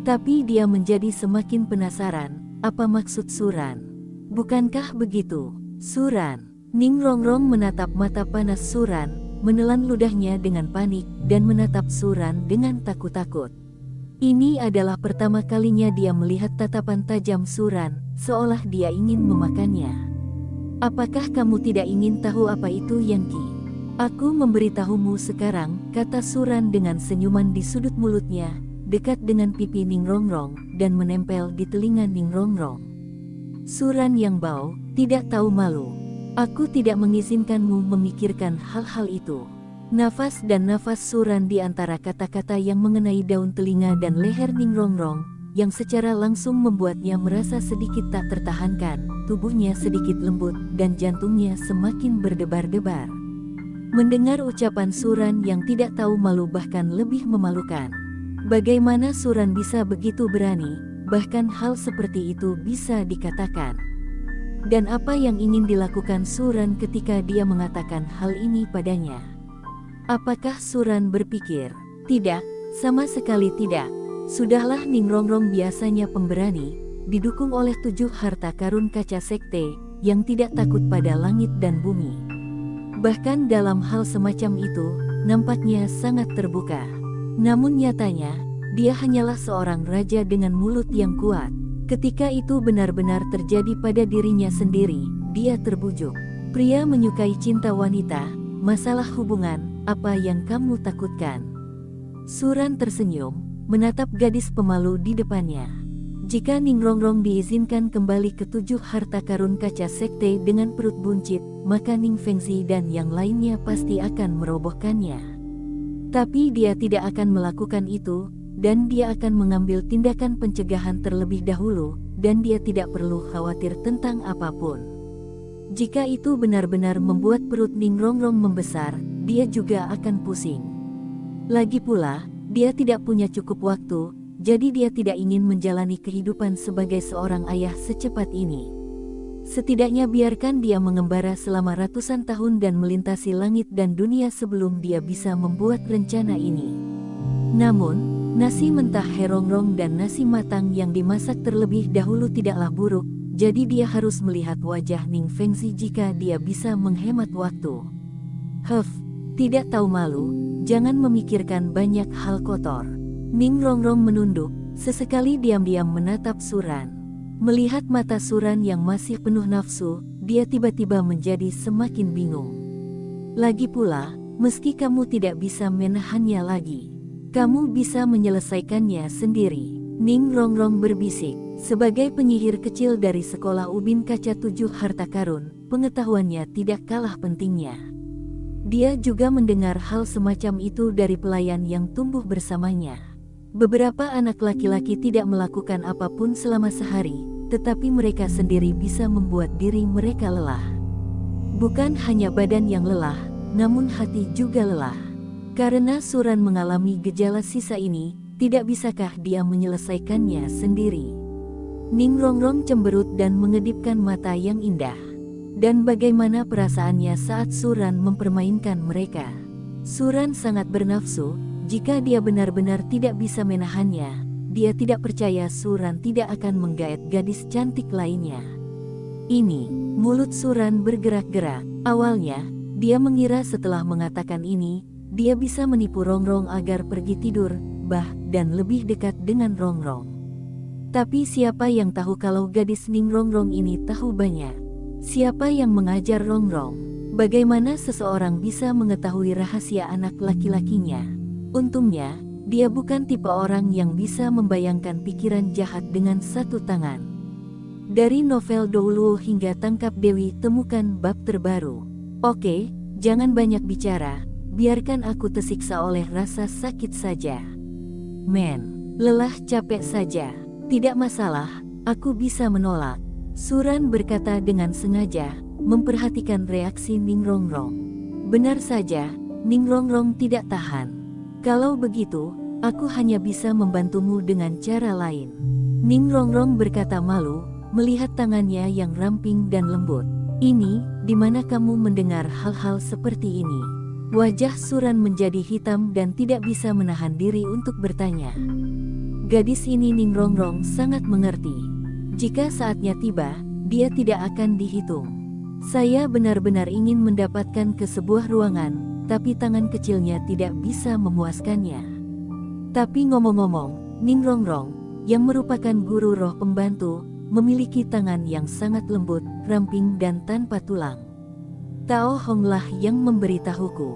Tapi dia menjadi semakin penasaran, apa maksud Suran? Bukankah begitu, Suran? Ning Rongrong menatap mata panas Suran, menelan ludahnya dengan panik, dan menatap Suran dengan takut-takut. Ini adalah pertama kalinya dia melihat tatapan tajam Suran, seolah dia ingin memakannya. Apakah kamu tidak ingin tahu apa itu Yangqi? Aku memberitahumu sekarang, kata Suran dengan senyuman di sudut mulutnya, dekat dengan pipi Ning Rongrong, dan menempel di telinga Ning Rongrong. Suran yang bau, tidak tahu malu. Aku tidak mengizinkanmu memikirkan hal-hal itu. Nafas dan nafas Suran di antara kata-kata yang mengenai daun telinga dan leher Ning Rongrong, yang secara langsung membuatnya merasa sedikit tak tertahankan, tubuhnya sedikit lembut, dan jantungnya semakin berdebar-debar. Mendengar ucapan Suran yang tidak tahu malu bahkan lebih memalukan. Bagaimana Suran bisa begitu berani, bahkan hal seperti itu bisa dikatakan. Dan apa yang ingin dilakukan Suran ketika dia mengatakan hal ini padanya? Apakah Suran berpikir, tidak, sama sekali tidak. Sudahlah Ning Rongrong biasanya pemberani, didukung oleh 7 harta karun kaca sekte, yang tidak takut pada langit dan bumi. Bahkan dalam hal semacam itu, nampaknya sangat terbuka. Namun nyatanya, dia hanyalah seorang raja dengan mulut yang kuat. Ketika itu benar-benar terjadi pada dirinya sendiri, dia terbujuk. Pria menyukai cinta wanita, masalah hubungan, apa yang kamu takutkan? Suran tersenyum, menatap gadis pemalu di depannya. Jika Ning Rongrong diizinkan kembali ke 7 harta karun kaca sekte dengan perut buncit, maka Ning Fengzi dan yang lainnya pasti akan merobohkannya. Tapi dia tidak akan melakukan itu, dan dia akan mengambil tindakan pencegahan terlebih dahulu, dan dia tidak perlu khawatir tentang apapun. Jika itu benar-benar membuat perut Ning Rongrong membesar, dia juga akan pusing. Lagi pula, dia tidak punya cukup waktu, jadi dia tidak ingin menjalani kehidupan sebagai seorang ayah secepat ini. Setidaknya biarkan dia mengembara selama ratusan tahun dan melintasi langit dan dunia sebelum dia bisa membuat rencana ini. Namun, nasi mentah Herongrong dan nasi matang yang dimasak terlebih dahulu tidaklah buruk, jadi dia harus melihat wajah Ning Fengzi jika dia bisa menghemat waktu. Tidak tahu malu, jangan memikirkan banyak hal kotor. Ning Rongrong menunduk, sesekali diam-diam menatap Suran. Melihat mata Suran yang masih penuh nafsu, dia tiba-tiba menjadi semakin bingung. Lagi pula, meski kamu tidak bisa menahannya lagi, kamu bisa menyelesaikannya sendiri. Ning Rongrong berbisik, sebagai penyihir kecil dari sekolah ubin kaca 7 harta karun, pengetahuannya tidak kalah pentingnya. Dia juga mendengar hal semacam itu dari pelayan yang tumbuh bersamanya. Beberapa anak laki-laki tidak melakukan apapun selama sehari, tetapi mereka sendiri bisa membuat diri mereka lelah. Bukan hanya badan yang lelah, namun hati juga lelah. Karena Suran mengalami gejala sisa ini, tidak bisakah dia menyelesaikannya sendiri? Ning Rongrong cemberut dan mengedipkan mata yang indah. Dan bagaimana perasaannya saat Suran mempermainkan mereka? Suran sangat bernafsu, jika dia benar-benar tidak bisa menahannya, dia tidak percaya Suran tidak akan menggaet gadis cantik lainnya. Mulut Suran bergerak-gerak. Awalnya, dia mengira setelah mengatakan ini, dia bisa menipu Rongrong agar pergi tidur, dan lebih dekat dengan Rongrong. Tapi siapa yang tahu kalau gadis Ning Rongrong ini tahu banyak? Siapa yang mengajar Rongrong? Bagaimana seseorang bisa mengetahui rahasia anak laki-lakinya? Untungnya, dia bukan tipe orang yang bisa membayangkan pikiran jahat dengan satu tangan. Dari novel Douluo hingga Tangkap Dewi temukan bab terbaru. Oke, jangan banyak bicara, biarkan aku tersiksa oleh rasa sakit saja. Men, lelah capek saja. Tidak masalah, aku bisa menolak. Suran berkata dengan sengaja, memperhatikan reaksi Ningrongrong. Benar saja, Ningrongrong tidak tahan. Kalau begitu, aku hanya bisa membantumu dengan cara lain. Ningrongrong berkata malu, melihat tangannya yang ramping dan lembut. Ini, di mana kamu mendengar hal-hal seperti ini? Wajah Suran menjadi hitam dan tidak bisa menahan diri untuk bertanya. Gadis ini Ningrongrong sangat mengerti. Jika saatnya tiba, dia tidak akan dihitung. Saya benar-benar ingin mendapatkan ke sebuah ruangan, tapi tangan kecilnya tidak bisa memuaskannya. Tapi ngomong-ngomong, Ningrongrong, yang merupakan guru roh pembantu, memiliki tangan yang sangat lembut, ramping dan tanpa tulang. Tao Hong lah yang memberitahuku.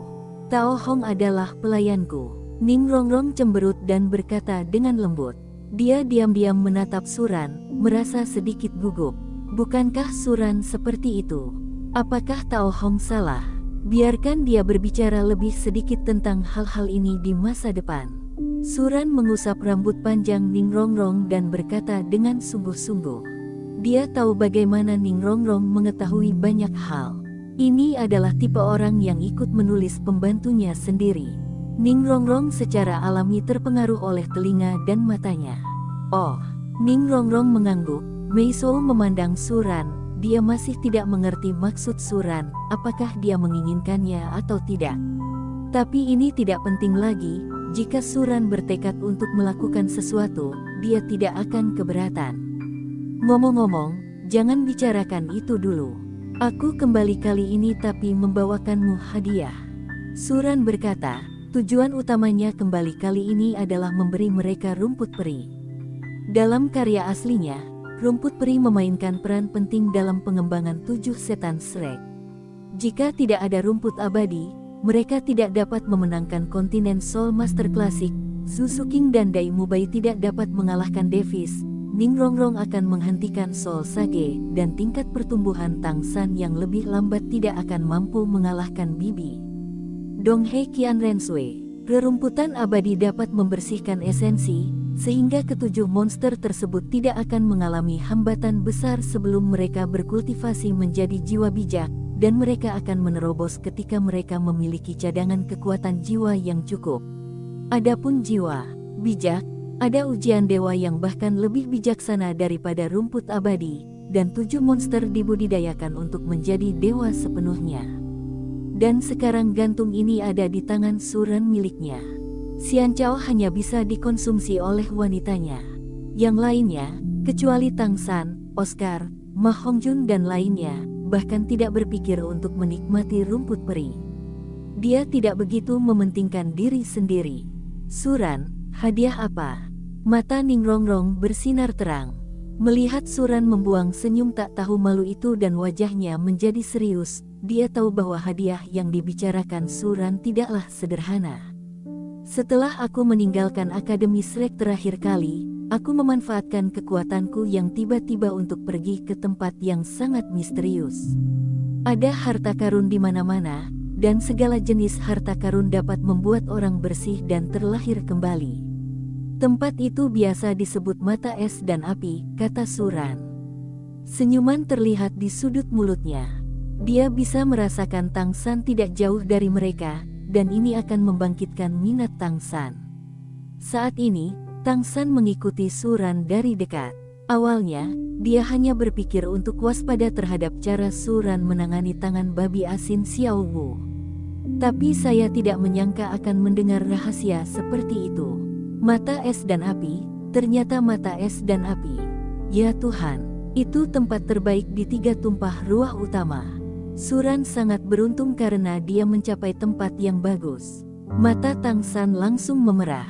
Tao Hong adalah pelayanku. Ningrongrong cemberut dan berkata dengan lembut. Dia diam-diam menatap Suran, merasa sedikit gugup. Bukankah Suran seperti itu? Apakah Tao Hong salah? Biarkan dia berbicara lebih sedikit tentang hal-hal ini di masa depan. Suran mengusap rambut panjang Ningrongrong dan berkata dengan sungguh-sungguh. Dia tahu bagaimana Ningrongrong mengetahui banyak hal. Ini adalah tipe orang yang ikut menulis pembantunya sendiri. Ningrongrong secara alami terpengaruh oleh telinga dan matanya. Oh, Ningrongrong mengangguk. Meisou memandang Suran. Dia masih tidak mengerti maksud Suran, apakah dia menginginkannya atau tidak. Tapi ini tidak penting lagi. Jika Suran bertekad untuk melakukan sesuatu, dia tidak akan keberatan. Ngomong-ngomong, jangan bicarakan itu dulu. Aku kembali kali ini tapi membawakanmu hadiah. Suran berkata, tujuan utamanya kembali kali ini adalah memberi mereka rumput peri. Dalam karya aslinya, rumput peri memainkan peran penting dalam pengembangan 7 setan Shrek. Jika tidak ada rumput abadi, mereka tidak dapat memenangkan kontinen Soul Master Classic. Susuking dan Daimubai tidak dapat mengalahkan Davis. Ningrongrong akan menghentikan Soul Sage, dan tingkat pertumbuhan Tangsan yang lebih lambat tidak akan mampu mengalahkan Bibi Donghai Qian Rensui. Rerumputan abadi dapat membersihkan esensi, sehingga ketujuh monster tersebut tidak akan mengalami hambatan besar sebelum mereka berkultivasi menjadi jiwa bijak, dan mereka akan menerobos ketika mereka memiliki cadangan kekuatan jiwa yang cukup. Adapun jiwa bijak, ada ujian dewa yang bahkan lebih bijaksana daripada rumput abadi, dan 7 monster dibudidayakan untuk menjadi dewa sepenuhnya. Dan sekarang gantung ini ada di tangan Suran miliknya. Xianchao hanya bisa dikonsumsi oleh wanitanya. Yang lainnya, kecuali Tangsan, Oscar, Ma Hongjun dan lainnya, bahkan tidak berpikir untuk menikmati rumput peri. Dia tidak begitu mementingkan diri sendiri. Suran, hadiah apa? Mata Ningrongrong bersinar terang. Melihat Suran membuang senyum tak tahu malu itu dan wajahnya menjadi serius, dia tahu bahwa hadiah yang dibicarakan Suran tidaklah sederhana. Setelah aku meninggalkan Akademi Shrek terakhir kali, aku memanfaatkan kekuatanku yang tiba-tiba untuk pergi ke tempat yang sangat misterius. Ada harta karun di mana-mana, dan segala jenis harta karun dapat membuat orang bersih dan terlahir kembali. Tempat itu biasa disebut mata es dan api, kata Suran. Senyuman terlihat di sudut mulutnya. Dia bisa merasakan Tangsan tidak jauh dari mereka, dan ini akan membangkitkan minat Tangsan. Saat ini, Tangsan mengikuti Suran dari dekat. Awalnya, dia hanya berpikir untuk waspada terhadap cara Suran menangani tangan babi asin Xiao Wu. Tapi saya tidak menyangka akan mendengar rahasia seperti itu. Mata es dan api, ternyata mata es dan api. Ya Tuhan, itu tempat terbaik di 3 tumpah ruah utama. Suran sangat beruntung karena dia mencapai tempat yang bagus. Mata Tangsan langsung memerah.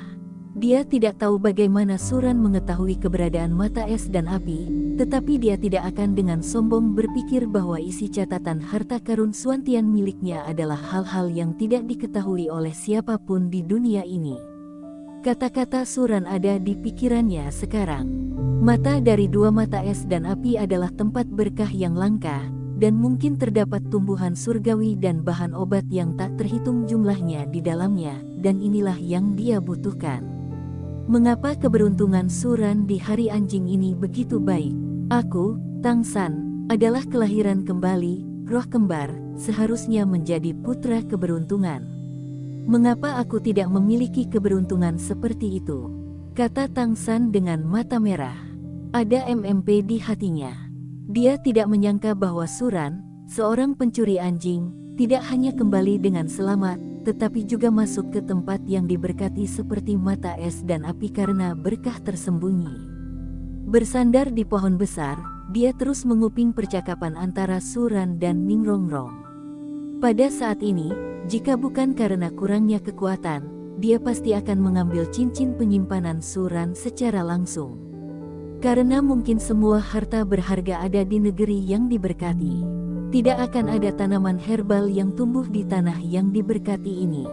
Dia tidak tahu bagaimana Suran mengetahui keberadaan mata es dan api, tetapi dia tidak akan dengan sombong berpikir bahwa isi catatan harta karun Suantian miliknya adalah hal-hal yang tidak diketahui oleh siapapun di dunia ini. Kata-kata Suran ada di pikirannya sekarang. Mata dari 2 mata es dan api adalah tempat berkah yang langka, dan mungkin terdapat tumbuhan surgawi dan bahan obat yang tak terhitung jumlahnya di dalamnya, dan inilah yang dia butuhkan. Mengapa keberuntungan Suran di hari anjing ini begitu baik? Aku, Tang San, adalah kelahiran kembali, roh kembar, seharusnya menjadi putra keberuntungan. Mengapa aku tidak memiliki keberuntungan seperti itu? Kata Tang San dengan mata merah. Ada MMP di hatinya. Dia tidak menyangka bahwa Suran, seorang pencuri anjing, tidak hanya kembali dengan selamat, tetapi juga masuk ke tempat yang diberkati seperti mata es dan api karena berkah tersembunyi. Bersandar di pohon besar, dia terus menguping percakapan antara Suran dan Ningrongrong. Pada saat ini, jika bukan karena kurangnya kekuatan, dia pasti akan mengambil cincin penyimpanan Suran secara langsung. Karena mungkin semua harta berharga ada di negeri yang diberkati. Tidak akan ada tanaman herbal yang tumbuh di tanah yang diberkati ini.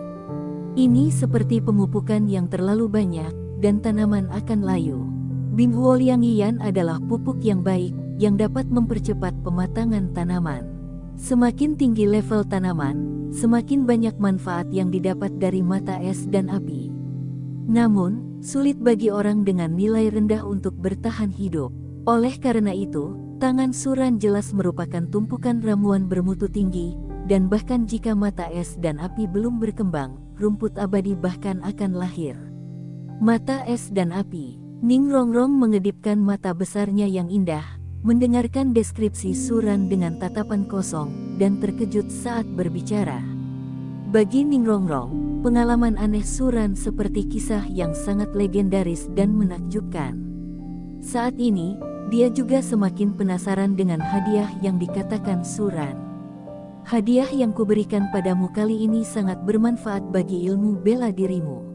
Ini seperti pemupukan yang terlalu banyak, dan tanaman akan layu. Binghuoliangian adalah pupuk yang baik, yang dapat mempercepat pematangan tanaman. Semakin tinggi level tanaman, semakin banyak manfaat yang didapat dari mata es dan api. Namun, sulit bagi orang dengan nilai rendah untuk bertahan hidup. Oleh karena itu, tangan Suran jelas merupakan tumpukan ramuan bermutu tinggi, dan bahkan jika mata es dan api belum berkembang, rumput abadi bahkan akan lahir. Mata es dan api. Ningrongrong mengedipkan mata besarnya yang indah, mendengarkan deskripsi Suran dengan tatapan kosong, dan terkejut saat berbicara. Bagi Ningrongrong, pengalaman aneh Suran seperti kisah yang sangat legendaris dan menakjubkan. Saat ini, dia juga semakin penasaran dengan hadiah yang dikatakan Suran. Hadiah yang kuberikan padamu kali ini sangat bermanfaat bagi ilmu bela dirimu.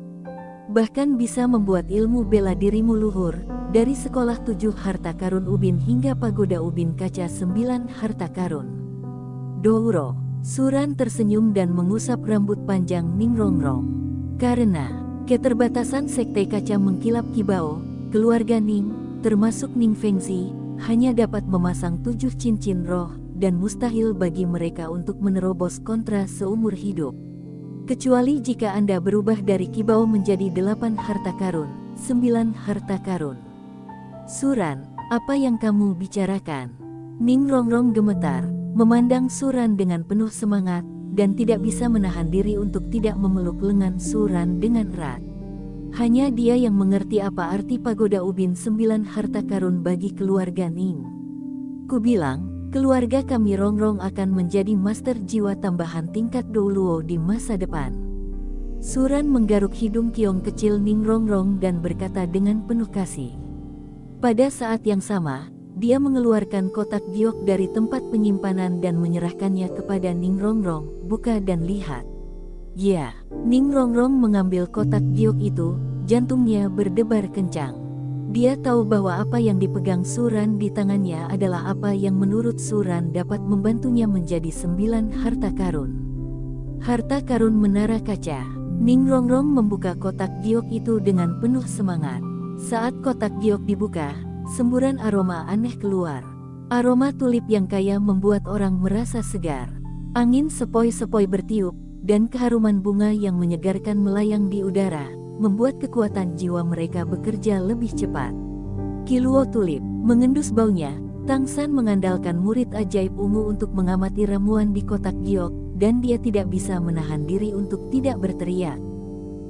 Bahkan bisa membuat ilmu bela dirimu luhur, dari sekolah 7 harta karun ubin hingga pagoda ubin kaca 9 harta karun. Douro. Suran tersenyum dan mengusap rambut panjang Ningrongrong. Karena keterbatasan sekte kaca mengkilap Kibao, keluarga Ning, termasuk Ning Fengzi, hanya dapat memasang 7 cincin roh, dan mustahil bagi mereka untuk menerobos kontra seumur hidup. Kecuali jika Anda berubah dari Kibao menjadi 8 harta karun, 9 harta karun. Suran, apa yang kamu bicarakan? Ningrongrong gemetar, memandang Suran dengan penuh semangat, dan tidak bisa menahan diri untuk tidak memeluk lengan Suran dengan erat. Hanya dia yang mengerti apa arti pagoda ubin 9 harta karun bagi keluarga Ning. Kubilang, keluarga kami Rongrong akan menjadi master jiwa tambahan tingkat Douluo di masa depan. Suran menggaruk hidung kiong kecil Ningrongrong dan berkata dengan penuh kasih. Pada saat yang sama, dia mengeluarkan kotak giok dari tempat penyimpanan dan menyerahkannya kepada Ningrongrong. Buka dan lihat. Ya, Ningrongrong mengambil kotak giok itu, jantungnya berdebar kencang. Dia tahu bahwa apa yang dipegang Suran di tangannya adalah apa yang menurut Suran dapat membantunya menjadi 9 harta karun. Harta karun menara kaca. Ningrongrong membuka kotak giok itu dengan penuh semangat. Saat kotak giok dibuka, semburan aroma aneh keluar. Aroma tulip yang kaya membuat orang merasa segar. Angin sepoi-sepoi bertiup, dan keharuman bunga yang menyegarkan melayang di udara, membuat kekuatan jiwa mereka bekerja lebih cepat. Kiluo tulip, mengendus baunya, Tang San mengandalkan murid ajaib ungu untuk mengamati ramuan di kotak giok, dan dia tidak bisa menahan diri untuk tidak berteriak.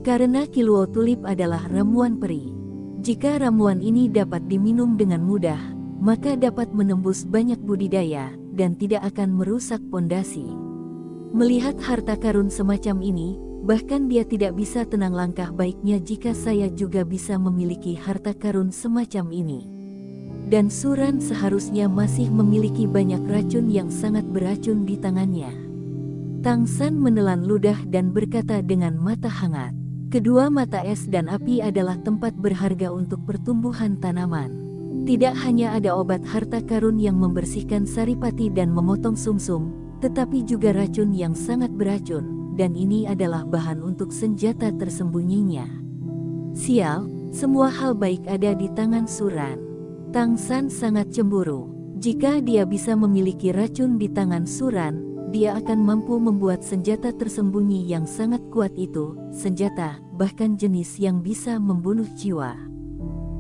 Karena Kiluo tulip adalah ramuan peri. Jika ramuan ini dapat diminum dengan mudah, maka dapat menembus banyak budidaya, dan tidak akan merusak pondasi. Melihat harta karun semacam ini, bahkan dia tidak bisa tenang langkah baiknya jika saya juga bisa memiliki harta karun semacam ini. Dan Suran seharusnya masih memiliki banyak racun yang sangat beracun di tangannya. Tang San menelan ludah dan berkata dengan mata hangat. Kedua mata es dan api adalah tempat berharga untuk pertumbuhan tanaman. Tidak hanya ada obat harta karun yang membersihkan saripati dan memotong sumsum, tetapi juga racun yang sangat beracun, dan ini adalah bahan untuk senjata tersembunyinya. Sial, semua hal baik ada di tangan Suran. Tang San sangat cemburu. Jika dia bisa memiliki racun di tangan Suran, dia akan mampu membuat senjata tersembunyi yang sangat kuat itu, senjata, bahkan jenis yang bisa membunuh jiwa.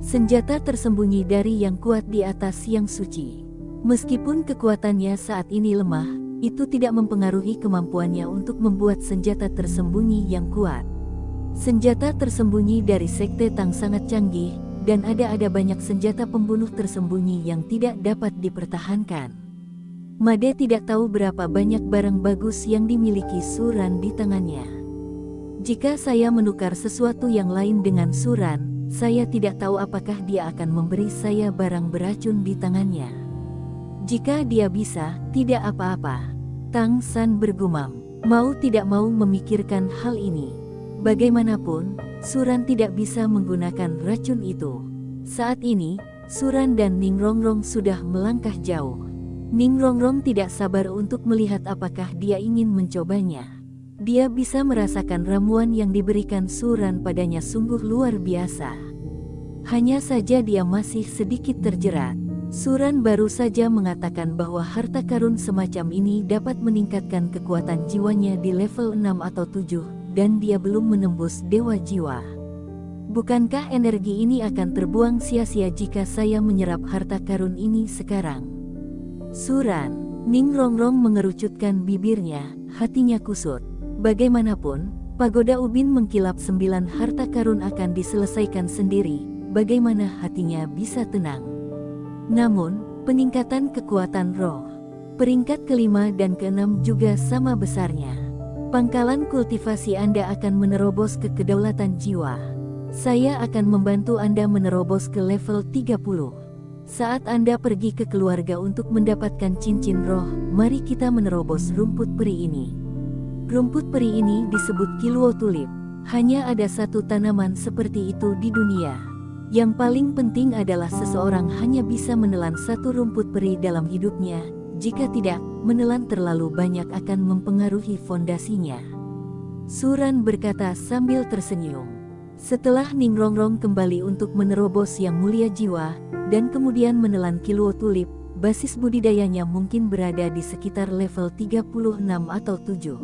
Senjata tersembunyi dari yang kuat di atas yang suci. Meskipun kekuatannya saat ini lemah, itu tidak mempengaruhi kemampuannya untuk membuat senjata tersembunyi yang kuat. Senjata tersembunyi dari Sekte Tang sangat canggih, dan ada banyak senjata pembunuh tersembunyi yang tidak dapat dipertahankan. Made tidak tahu berapa banyak barang bagus yang dimiliki Suran di tangannya. Jika saya menukar sesuatu yang lain dengan Suran, saya tidak tahu apakah dia akan memberi saya barang beracun di tangannya. Jika dia bisa, tidak apa-apa. Tang San bergumam, mau tidak mau memikirkan hal ini. Bagaimanapun, Suran tidak bisa menggunakan racun itu. Saat ini, Suran dan Ning Rongrong sudah melangkah jauh. Ning Rongrong tidak sabar untuk melihat apakah dia ingin mencobanya. Dia bisa merasakan ramuan yang diberikan Suran padanya sungguh luar biasa. Hanya saja dia masih sedikit terjerat. Suran baru saja mengatakan bahwa harta karun semacam ini dapat meningkatkan kekuatan jiwanya di level 6 atau 7, dan dia belum menembus dewa jiwa. Bukankah energi ini akan terbuang sia-sia jika saya menyerap harta karun ini sekarang? Suran, Ning Rongrong mengerucutkan bibirnya, hatinya kusut. Bagaimanapun, pagoda ubin mengkilap 9 harta karun akan diselesaikan sendiri, bagaimana hatinya bisa tenang? Namun, peningkatan kekuatan roh, peringkat kelima dan keenam juga sama besarnya. Pangkalan kultivasi Anda akan menerobos ke kedaulatan jiwa. Saya akan membantu Anda menerobos ke level 30. Saat Anda pergi ke keluarga untuk mendapatkan cincin roh, mari kita menerobos rumput peri ini. Rumput peri ini disebut Kiluo Tulip. Hanya ada satu tanaman seperti itu di dunia. Yang paling penting adalah seseorang hanya bisa menelan satu rumput peri dalam hidupnya, jika tidak, menelan terlalu banyak akan mempengaruhi fondasinya. Suran berkata sambil tersenyum. Setelah Ning Rongrong kembali untuk menerobos yang mulia jiwa, dan kemudian menelan Kiluo Tulip, basis budidayanya mungkin berada di sekitar level 36 atau 7.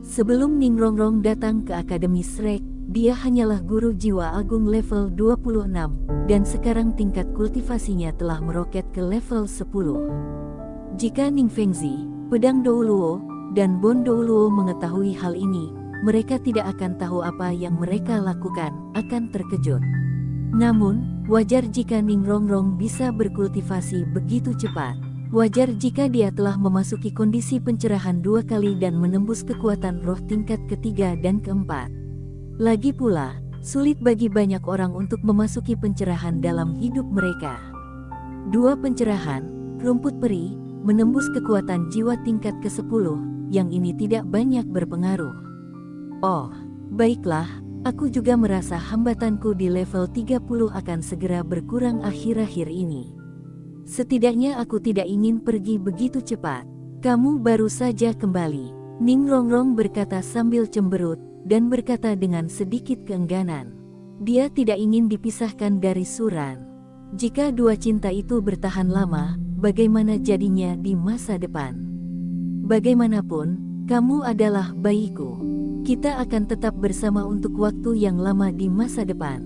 Sebelum Ning Rongrong datang ke Akademi Shrek, dia hanyalah guru jiwa agung level 26, dan sekarang tingkat kultivasinya telah meroket ke level 10. Jika Ning Fengzi, Pedang Douluo, dan Bon Douluo mengetahui hal ini, mereka tidak akan tahu apa yang mereka lakukan, akan terkejut. Namun, wajar jika Ning Rongrong bisa berkultivasi begitu cepat. Wajar jika dia telah memasuki kondisi pencerahan 2 kali dan menembus kekuatan roh tingkat ketiga dan keempat. Lagi pula, sulit bagi banyak orang untuk memasuki pencerahan dalam hidup mereka. 2 pencerahan, rumput peri, menembus kekuatan jiwa tingkat ke-10, yang ini tidak banyak berpengaruh. Oh, baiklah, aku juga merasa hambatanku di level 30 akan segera berkurang akhir-akhir ini. Setidaknya aku tidak ingin pergi begitu cepat. Kamu baru saja kembali, Ning Rongrong berkata sambil cemberut, dan berkata dengan sedikit keengganan. Dia tidak ingin dipisahkan dari Suran. Jika 2 cinta itu bertahan lama, bagaimana jadinya di masa depan? Bagaimanapun, kamu adalah bayiku. Kita akan tetap bersama untuk waktu yang lama di masa depan,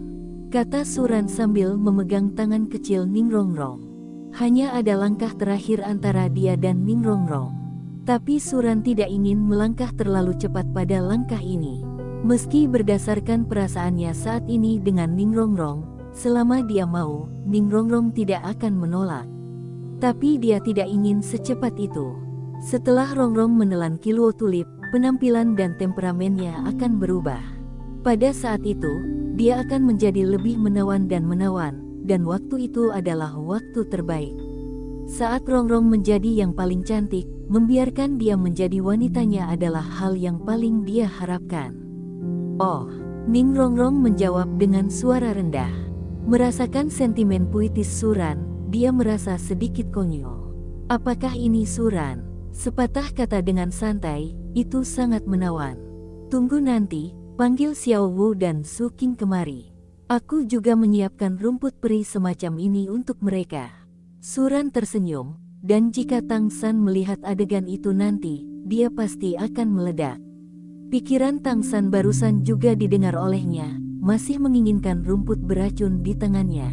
kata Suran sambil memegang tangan kecil Ning Rongrong. Hanya ada langkah terakhir antara dia dan Ning Rongrong. Tapi Suran tidak ingin melangkah terlalu cepat pada langkah ini. Meski berdasarkan perasaannya saat ini dengan Ning Rongrong, selama dia mau, Ning Rongrong tidak akan menolak. Tapi dia tidak ingin secepat itu. Setelah Rongrong menelan Kiluo Tulip, penampilan dan temperamennya akan berubah. Pada saat itu, dia akan menjadi lebih menawan, dan waktu itu adalah waktu terbaik. Saat Rongrong menjadi yang paling cantik, membiarkan dia menjadi wanitanya adalah hal yang paling dia harapkan. Oh, Ning Rongrong menjawab dengan suara rendah. Merasakan sentimen puitis Suran, dia merasa sedikit konyol. Apakah ini Suran? Sepatah kata dengan santai, itu sangat menawan. Tunggu nanti, panggil Xiao Wu dan Su Qing kemari. Aku juga menyiapkan rumput peri semacam ini untuk mereka. Suran tersenyum, dan jika Tang San melihat adegan itu nanti, dia pasti akan meledak. Pikiran Tang San barusan juga didengar olehnya, masih menginginkan rumput beracun di tangannya.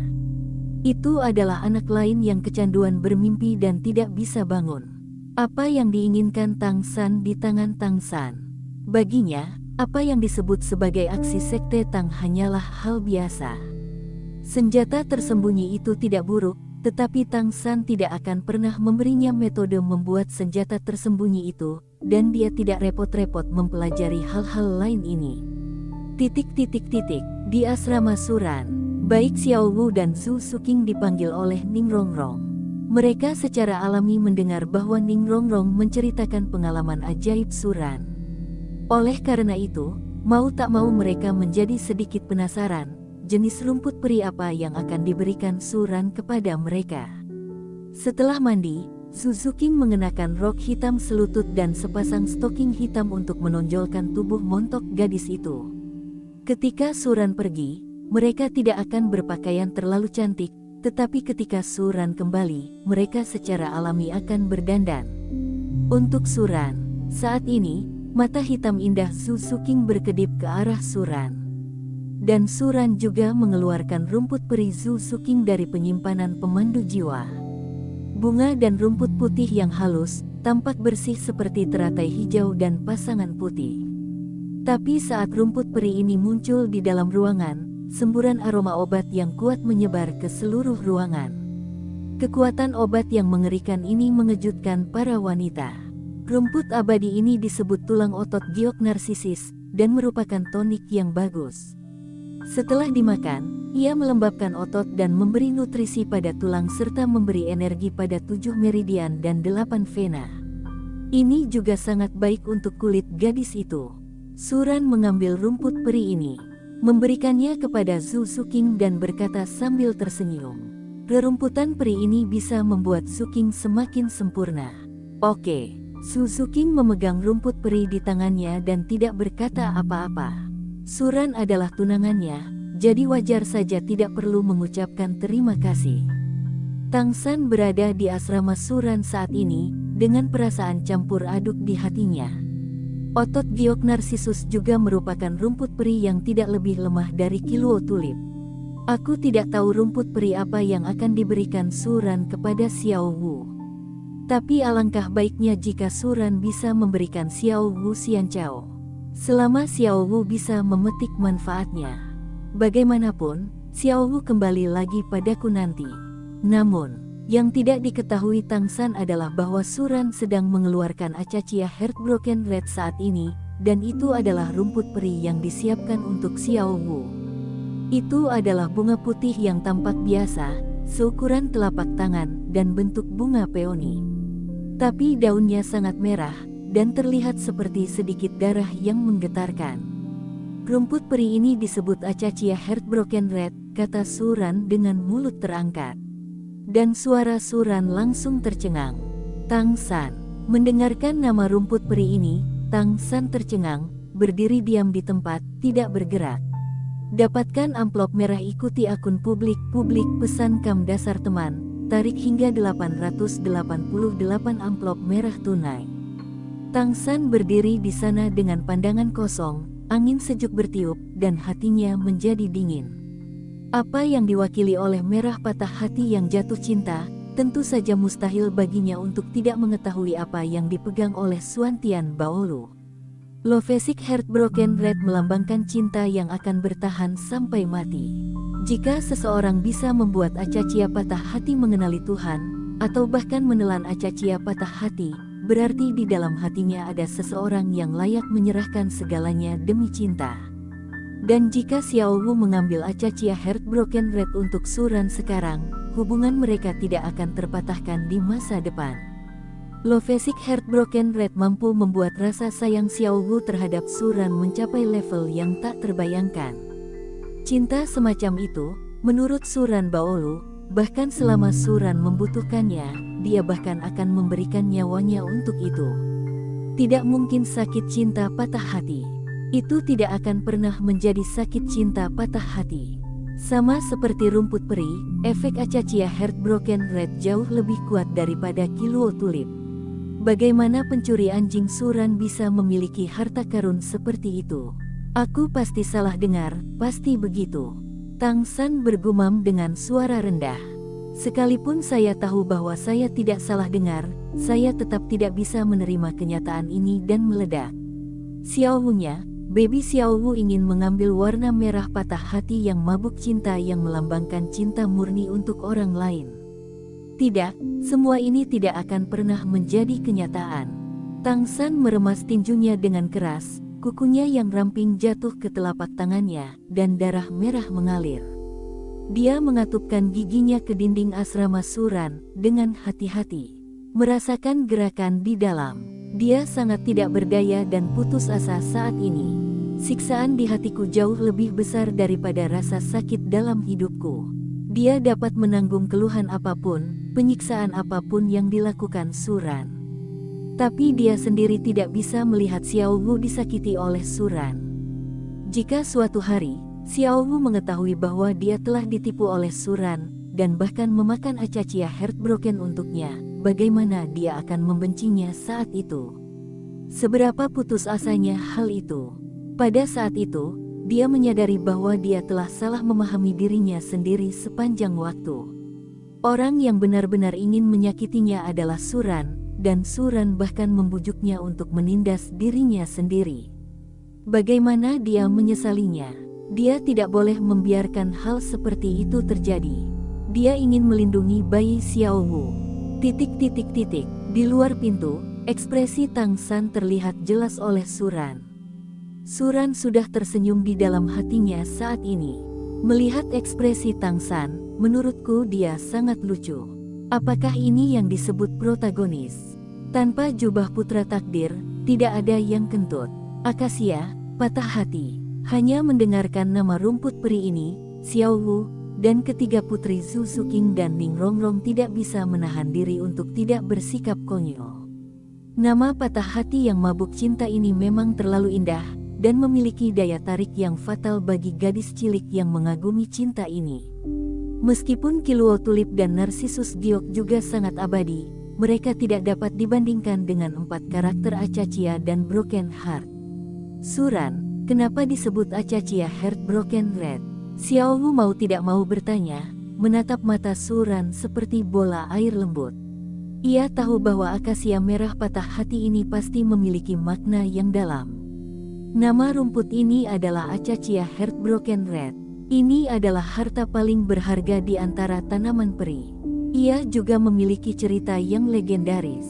Itu adalah anak lain yang kecanduan bermimpi dan tidak bisa bangun. Apa yang diinginkan Tang San di tangan Tang San? Baginya, apa yang disebut sebagai aksi sekte Tang hanyalah hal biasa. Senjata tersembunyi itu tidak buruk, tetapi Tang San tidak akan pernah memberinya metode membuat senjata tersembunyi itu, dan dia tidak repot-repot mempelajari hal-hal lain ini. Di asrama Suran, baik Xiao Wu dan Zhu Suking dipanggil oleh Ning Rongrong. Mereka secara alami mendengar bahwa Ning Rongrong menceritakan pengalaman ajaib Suran. Oleh karena itu, mau tak mau mereka menjadi sedikit penasaran, jenis rumput peri apa yang akan diberikan Suran kepada mereka. Setelah mandi, Zhu Suking mengenakan rok hitam selutut dan sepasang stoking hitam untuk menonjolkan tubuh montok gadis itu. Ketika Suran pergi, mereka tidak akan berpakaian terlalu cantik, tetapi ketika Suran kembali, mereka secara alami akan berdandan. Untuk Suran, saat ini, mata hitam indah Zhu Suking berkedip ke arah Suran. Dan Suran juga mengeluarkan rumput peri Zhu Suking dari penyimpanan pemandu jiwa. Bunga dan rumput putih yang halus, tampak bersih seperti teratai hijau dan pasangan putih. Tapi saat rumput peri ini muncul di dalam ruangan, semburan aroma obat yang kuat menyebar ke seluruh ruangan. Kekuatan obat yang mengerikan ini mengejutkan para wanita. Rumput abadi ini disebut tulang otot giok narsisis, dan merupakan tonik yang bagus. Setelah dimakan, ia melembabkan otot dan memberi nutrisi pada tulang serta memberi energi pada 7 meridian dan 8 vena. Ini juga sangat baik untuk kulit gadis itu. Suran mengambil rumput peri ini, memberikannya kepada Zhu Suking dan berkata sambil tersenyum, "Rerumputan peri ini bisa membuat Suking semakin sempurna." Oke, Zhu Suking memegang rumput peri di tangannya dan tidak berkata apa-apa. Suran adalah tunangannya, jadi wajar saja tidak perlu mengucapkan terima kasih. Tang San berada di asrama Suran saat ini, dengan perasaan campur aduk di hatinya. Otot giok narsisus juga merupakan rumput peri yang tidak lebih lemah dari kiluo tulip. Aku tidak tahu rumput peri apa yang akan diberikan Suran kepada Xiao Wu. Tapi alangkah baiknya jika Suran bisa memberikan Xiao Wu Xianchao. Selama Xiao Wu bisa memetik manfaatnya. Bagaimanapun, Xiao Wu kembali lagi padaku nanti. Namun, yang tidak diketahui Tang San adalah bahwa Suran sedang mengeluarkan Acacia Heartbroken Red saat ini, dan itu adalah rumput peri yang disiapkan untuk Xiao Wu. Itu adalah bunga putih yang tampak biasa, seukuran telapak tangan, dan bentuk bunga peoni. Tapi daunnya sangat merah, dan terlihat seperti sedikit darah yang menggetarkan. Rumput peri ini disebut Acacia Heartbroken Red, kata Suran dengan mulut terangkat. Dan suara Suran langsung tercengang. Tang San. Mendengarkan nama rumput peri ini, Tang San tercengang, berdiri diam di tempat, tidak bergerak. Dapatkan amplop merah, ikuti akun publik pesan kam dasar teman, tarik hingga 888 amplop merah tunai. Tang San berdiri di sana dengan pandangan kosong, angin sejuk bertiup, dan hatinya menjadi dingin. Apa yang diwakili oleh merah patah hati yang jatuh cinta, tentu saja mustahil baginya untuk tidak mengetahui apa yang dipegang oleh Xuan Tian Baolu. Lovesick Heartbroken Red melambangkan cinta yang akan bertahan sampai mati. Jika seseorang bisa membuat Acacia patah hati mengenali Tuhan, atau bahkan menelan Acacia patah hati, berarti di dalam hatinya ada seseorang yang layak menyerahkan segalanya demi cinta. Dan jika Xiao Wu mengambil Acacia Heartbroken Red untuk Suran sekarang, hubungan mereka tidak akan terpatahkan di masa depan. Lovesick Heartbroken Red mampu membuat rasa sayang Xiao Wu terhadap Suran mencapai level yang tak terbayangkan. Cinta semacam itu, menurut Suran Baolu, bahkan selama Suran membutuhkannya, dia bahkan akan memberikan nyawanya untuk itu. Tidak mungkin sakit cinta patah hati. Itu tidak akan pernah menjadi sakit cinta patah hati. Sama seperti rumput peri, efek Acacia Heartbroken Red jauh lebih kuat daripada Kiluo Tulip. Bagaimana pencuri anjing suran bisa memiliki harta karun seperti itu? Aku pasti salah dengar, pasti begitu. Tang San bergumam dengan suara rendah. Sekalipun saya tahu bahwa saya tidak salah dengar, saya tetap tidak bisa menerima kenyataan ini dan meledak. Xiao Wu-nya, Baby Xiao Wu ingin mengambil warna merah patah hati yang mabuk cinta yang melambangkan cinta murni untuk orang lain. Tidak, semua ini tidak akan pernah menjadi kenyataan. Tang San meremas tinjunya dengan keras, kukunya yang ramping jatuh ke telapak tangannya, dan darah merah mengalir. Dia mengatupkan giginya ke dinding asrama suran, dengan hati-hati. Merasakan gerakan di dalam. Dia sangat tidak berdaya dan putus asa saat ini. Siksaan di hatiku jauh lebih besar daripada rasa sakit dalam hidupku. Dia dapat menanggung keluhan apapun, penyiksaan apapun yang dilakukan suran. Tapi dia sendiri tidak bisa melihat Xiao Wu disakiti oleh suran. Jika suatu hari, Xiao Wu mengetahui bahwa dia telah ditipu oleh suran, dan bahkan memakan Acacia Heartbroken untuknya, bagaimana dia akan membencinya saat itu? Seberapa putus asanya hal itu? Pada saat itu, dia menyadari bahwa dia telah salah memahami dirinya sendiri sepanjang waktu. Orang yang benar-benar ingin menyakitinya adalah suran, dan suran bahkan membujuknya untuk menindas dirinya sendiri. Bagaimana dia menyesalinya? Dia tidak boleh membiarkan hal seperti itu terjadi. Dia ingin melindungi bayi Xiao Wu. Di luar pintu, ekspresi Tang San terlihat jelas oleh suran. Suran sudah tersenyum di dalam hatinya saat ini. Melihat ekspresi Tang San, menurutku dia sangat lucu. Apakah ini yang disebut protagonis? Tanpa jubah putra takdir, tidak ada yang kentut. Akasia, patah hati. Hanya mendengarkan nama rumput peri ini, Xiao Wu, dan ketiga putri Zhu Suqing dan Ning Rongrong tidak bisa menahan diri untuk tidak bersikap konyol. Nama patah hati yang mabuk cinta ini memang terlalu indah, dan memiliki daya tarik yang fatal bagi gadis cilik yang mengagumi cinta ini. Meskipun Kiluo Tulip dan Narcissus Giok juga sangat abadi, mereka tidak dapat dibandingkan dengan 4 karakter Acacia dan Broken Heart. Suran, kenapa disebut Acacia Heartbroken Red? Xiao Wu mau tidak mau bertanya, menatap mata Suran seperti bola air lembut. Ia tahu bahwa akasia merah patah hati ini pasti memiliki makna yang dalam. Nama rumput ini adalah Acacia Heartbroken Red. Ini adalah harta paling berharga di antara tanaman peri. Ia juga memiliki cerita yang legendaris.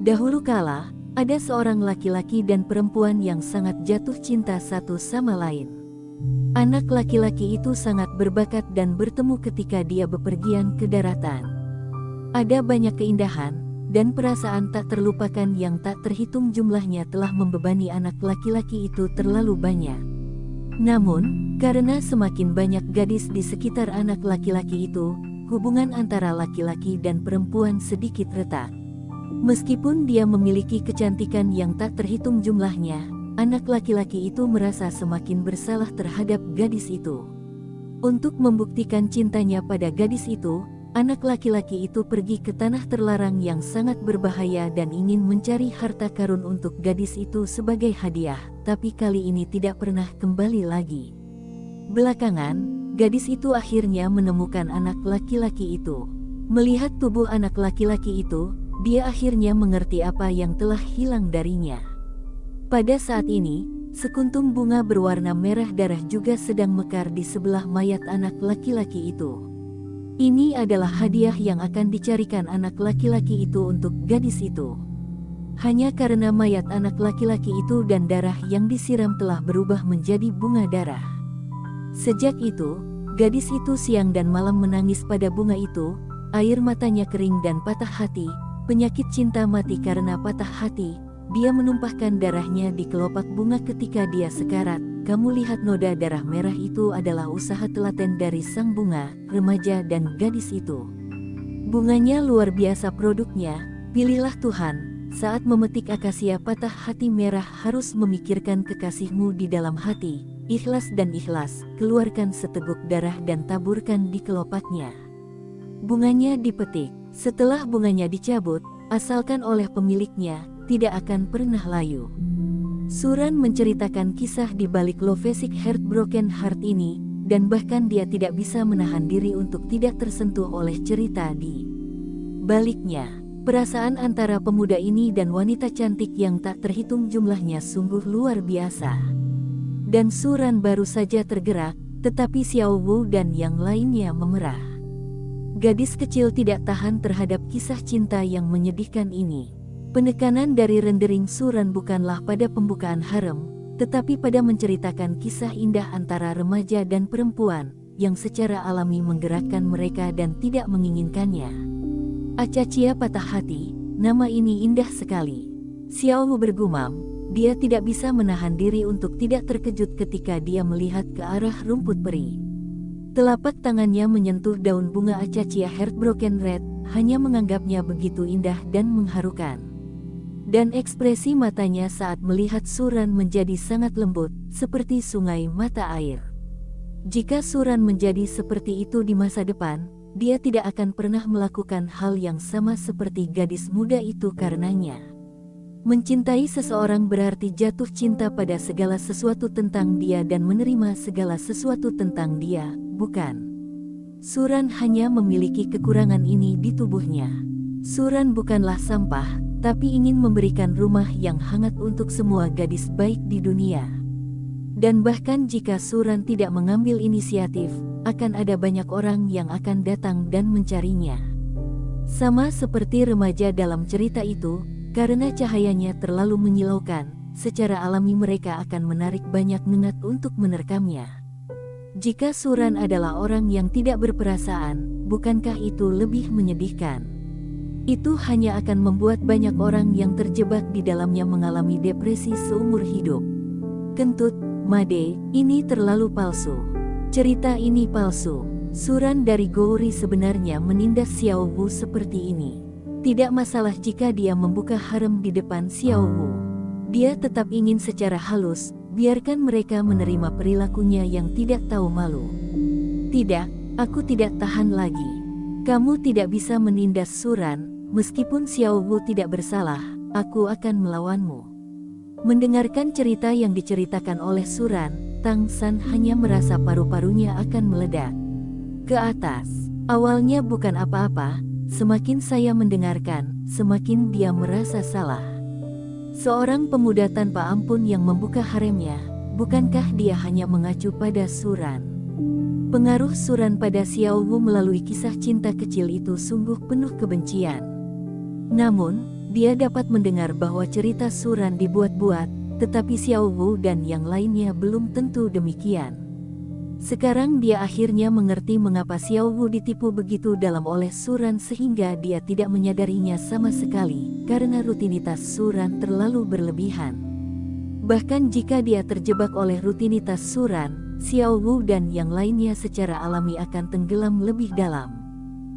Dahulu kala, ada seorang laki-laki dan perempuan yang sangat jatuh cinta satu sama lain. Anak laki-laki itu sangat berbakat dan bertemu ketika dia bepergian ke daratan. Ada banyak keindahan dan perasaan tak terlupakan yang tak terhitung jumlahnya telah membebani anak laki-laki itu terlalu banyak. Namun, karena semakin banyak gadis di sekitar anak laki-laki itu, hubungan antara laki-laki dan perempuan sedikit retak. Meskipun dia memiliki kecantikan yang tak terhitung jumlahnya, anak laki-laki itu merasa semakin bersalah terhadap gadis itu. Untuk membuktikan cintanya pada gadis itu, anak laki-laki itu pergi ke tanah terlarang yang sangat berbahaya dan ingin mencari harta karun untuk gadis itu sebagai hadiah, tapi kali ini tidak pernah kembali lagi. Belakangan, gadis itu akhirnya menemukan anak laki-laki itu. Melihat tubuh anak laki-laki itu, dia akhirnya mengerti apa yang telah hilang darinya. Pada saat ini, sekuntum bunga berwarna merah darah juga sedang mekar di sebelah mayat anak laki-laki itu. Ini adalah hadiah yang akan dicarikan anak laki-laki itu untuk gadis itu. Hanya karena mayat anak laki-laki itu dan darah yang disiram telah berubah menjadi bunga darah. Sejak itu, gadis itu siang dan malam menangis pada bunga itu, air matanya kering dan patah hati, penyakit cinta mati karena patah hati. Dia menumpahkan darahnya di kelopak bunga ketika dia sekarat. Kamu lihat noda darah merah itu adalah usaha telaten dari sang bunga, remaja dan gadis itu. Bunganya luar biasa produknya, pilihlah Tuhan. Saat memetik akasia patah hati merah harus memikirkan kekasihmu di dalam hati. ikhlas dan ikhlas, keluarkan seteguk darah dan taburkan di kelopaknya. Bunganya dipetik. Setelah bunganya dicabut, asalkan oleh pemiliknya, tidak akan pernah layu. Suran menceritakan kisah di balik Lovesick Heartbroken Heart ini, dan bahkan dia tidak bisa menahan diri untuk tidak tersentuh oleh cerita di baliknya. Perasaan antara pemuda ini dan wanita cantik yang tak terhitung jumlahnya sungguh luar biasa. Dan Suran baru saja tergerak, tetapi Xiao Wu dan yang lainnya memerah. Gadis kecil tidak tahan terhadap kisah cinta yang menyedihkan ini. Penekanan dari rendering Suran bukanlah pada pembukaan harem, tetapi pada menceritakan kisah indah antara remaja dan perempuan, yang secara alami menggerakkan mereka dan tidak menginginkannya. Acacia patah hati, nama ini indah sekali. Xiao Wu bergumam, dia tidak bisa menahan diri untuk tidak terkejut ketika dia melihat ke arah rumput peri. Telapak tangannya menyentuh daun bunga Acacia Heartbroken Red, hanya menganggapnya begitu indah dan mengharukan. Dan ekspresi matanya saat melihat Suran menjadi sangat lembut, seperti sungai mata air. Jika Suran menjadi seperti itu di masa depan, dia tidak akan pernah melakukan hal yang sama seperti gadis muda itu karenanya. Mencintai seseorang berarti jatuh cinta pada segala sesuatu tentang dia dan menerima segala sesuatu tentang dia, bukan? Suran hanya memiliki kekurangan ini di tubuhnya. Suran bukanlah sampah, tapi ingin memberikan rumah yang hangat untuk semua gadis baik di dunia. Dan bahkan jika Suran tidak mengambil inisiatif, akan ada banyak orang yang akan datang dan mencarinya. Sama seperti remaja dalam cerita itu, karena cahayanya terlalu menyilaukan, secara alami mereka akan menarik banyak minat untuk menerkamnya. Jika Suran adalah orang yang tidak berperasaan, bukankah itu lebih menyedihkan? Itu hanya akan membuat banyak orang yang terjebak di dalamnya mengalami depresi seumur hidup. Kentut, Made, ini terlalu palsu. Cerita ini palsu. Suran dari Gouri sebenarnya menindas Xiao Wu seperti ini. Tidak masalah jika dia membuka harem di depan Xiao Wu. Dia tetap ingin secara halus, biarkan mereka menerima perilakunya yang tidak tahu malu. Tidak, aku tidak tahan lagi. Kamu tidak bisa menindas Suran, meskipun Xiao Wu tidak bersalah, aku akan melawanmu. Mendengarkan cerita yang diceritakan oleh Suran, Tang San hanya merasa paru-parunya akan meledak ke atas. Awalnya bukan apa-apa. Semakin saya mendengarkan, semakin dia merasa salah. Seorang pemuda tanpa ampun yang membuka haremnya, bukankah dia hanya mengacu pada Suran? Pengaruh Suran pada Xiao Wu melalui kisah cinta kecil itu sungguh penuh kebencian. Namun, dia dapat mendengar bahwa cerita Suran dibuat-buat, tetapi Xiao Wu dan yang lainnya belum tentu demikian. Sekarang dia akhirnya mengerti mengapa Xiao Wu ditipu begitu dalam oleh Suran sehingga dia tidak menyadarinya sama sekali, karena rutinitas Suran terlalu berlebihan. Bahkan jika dia terjebak oleh rutinitas Suran, Xiao Wu dan yang lainnya secara alami akan tenggelam lebih dalam.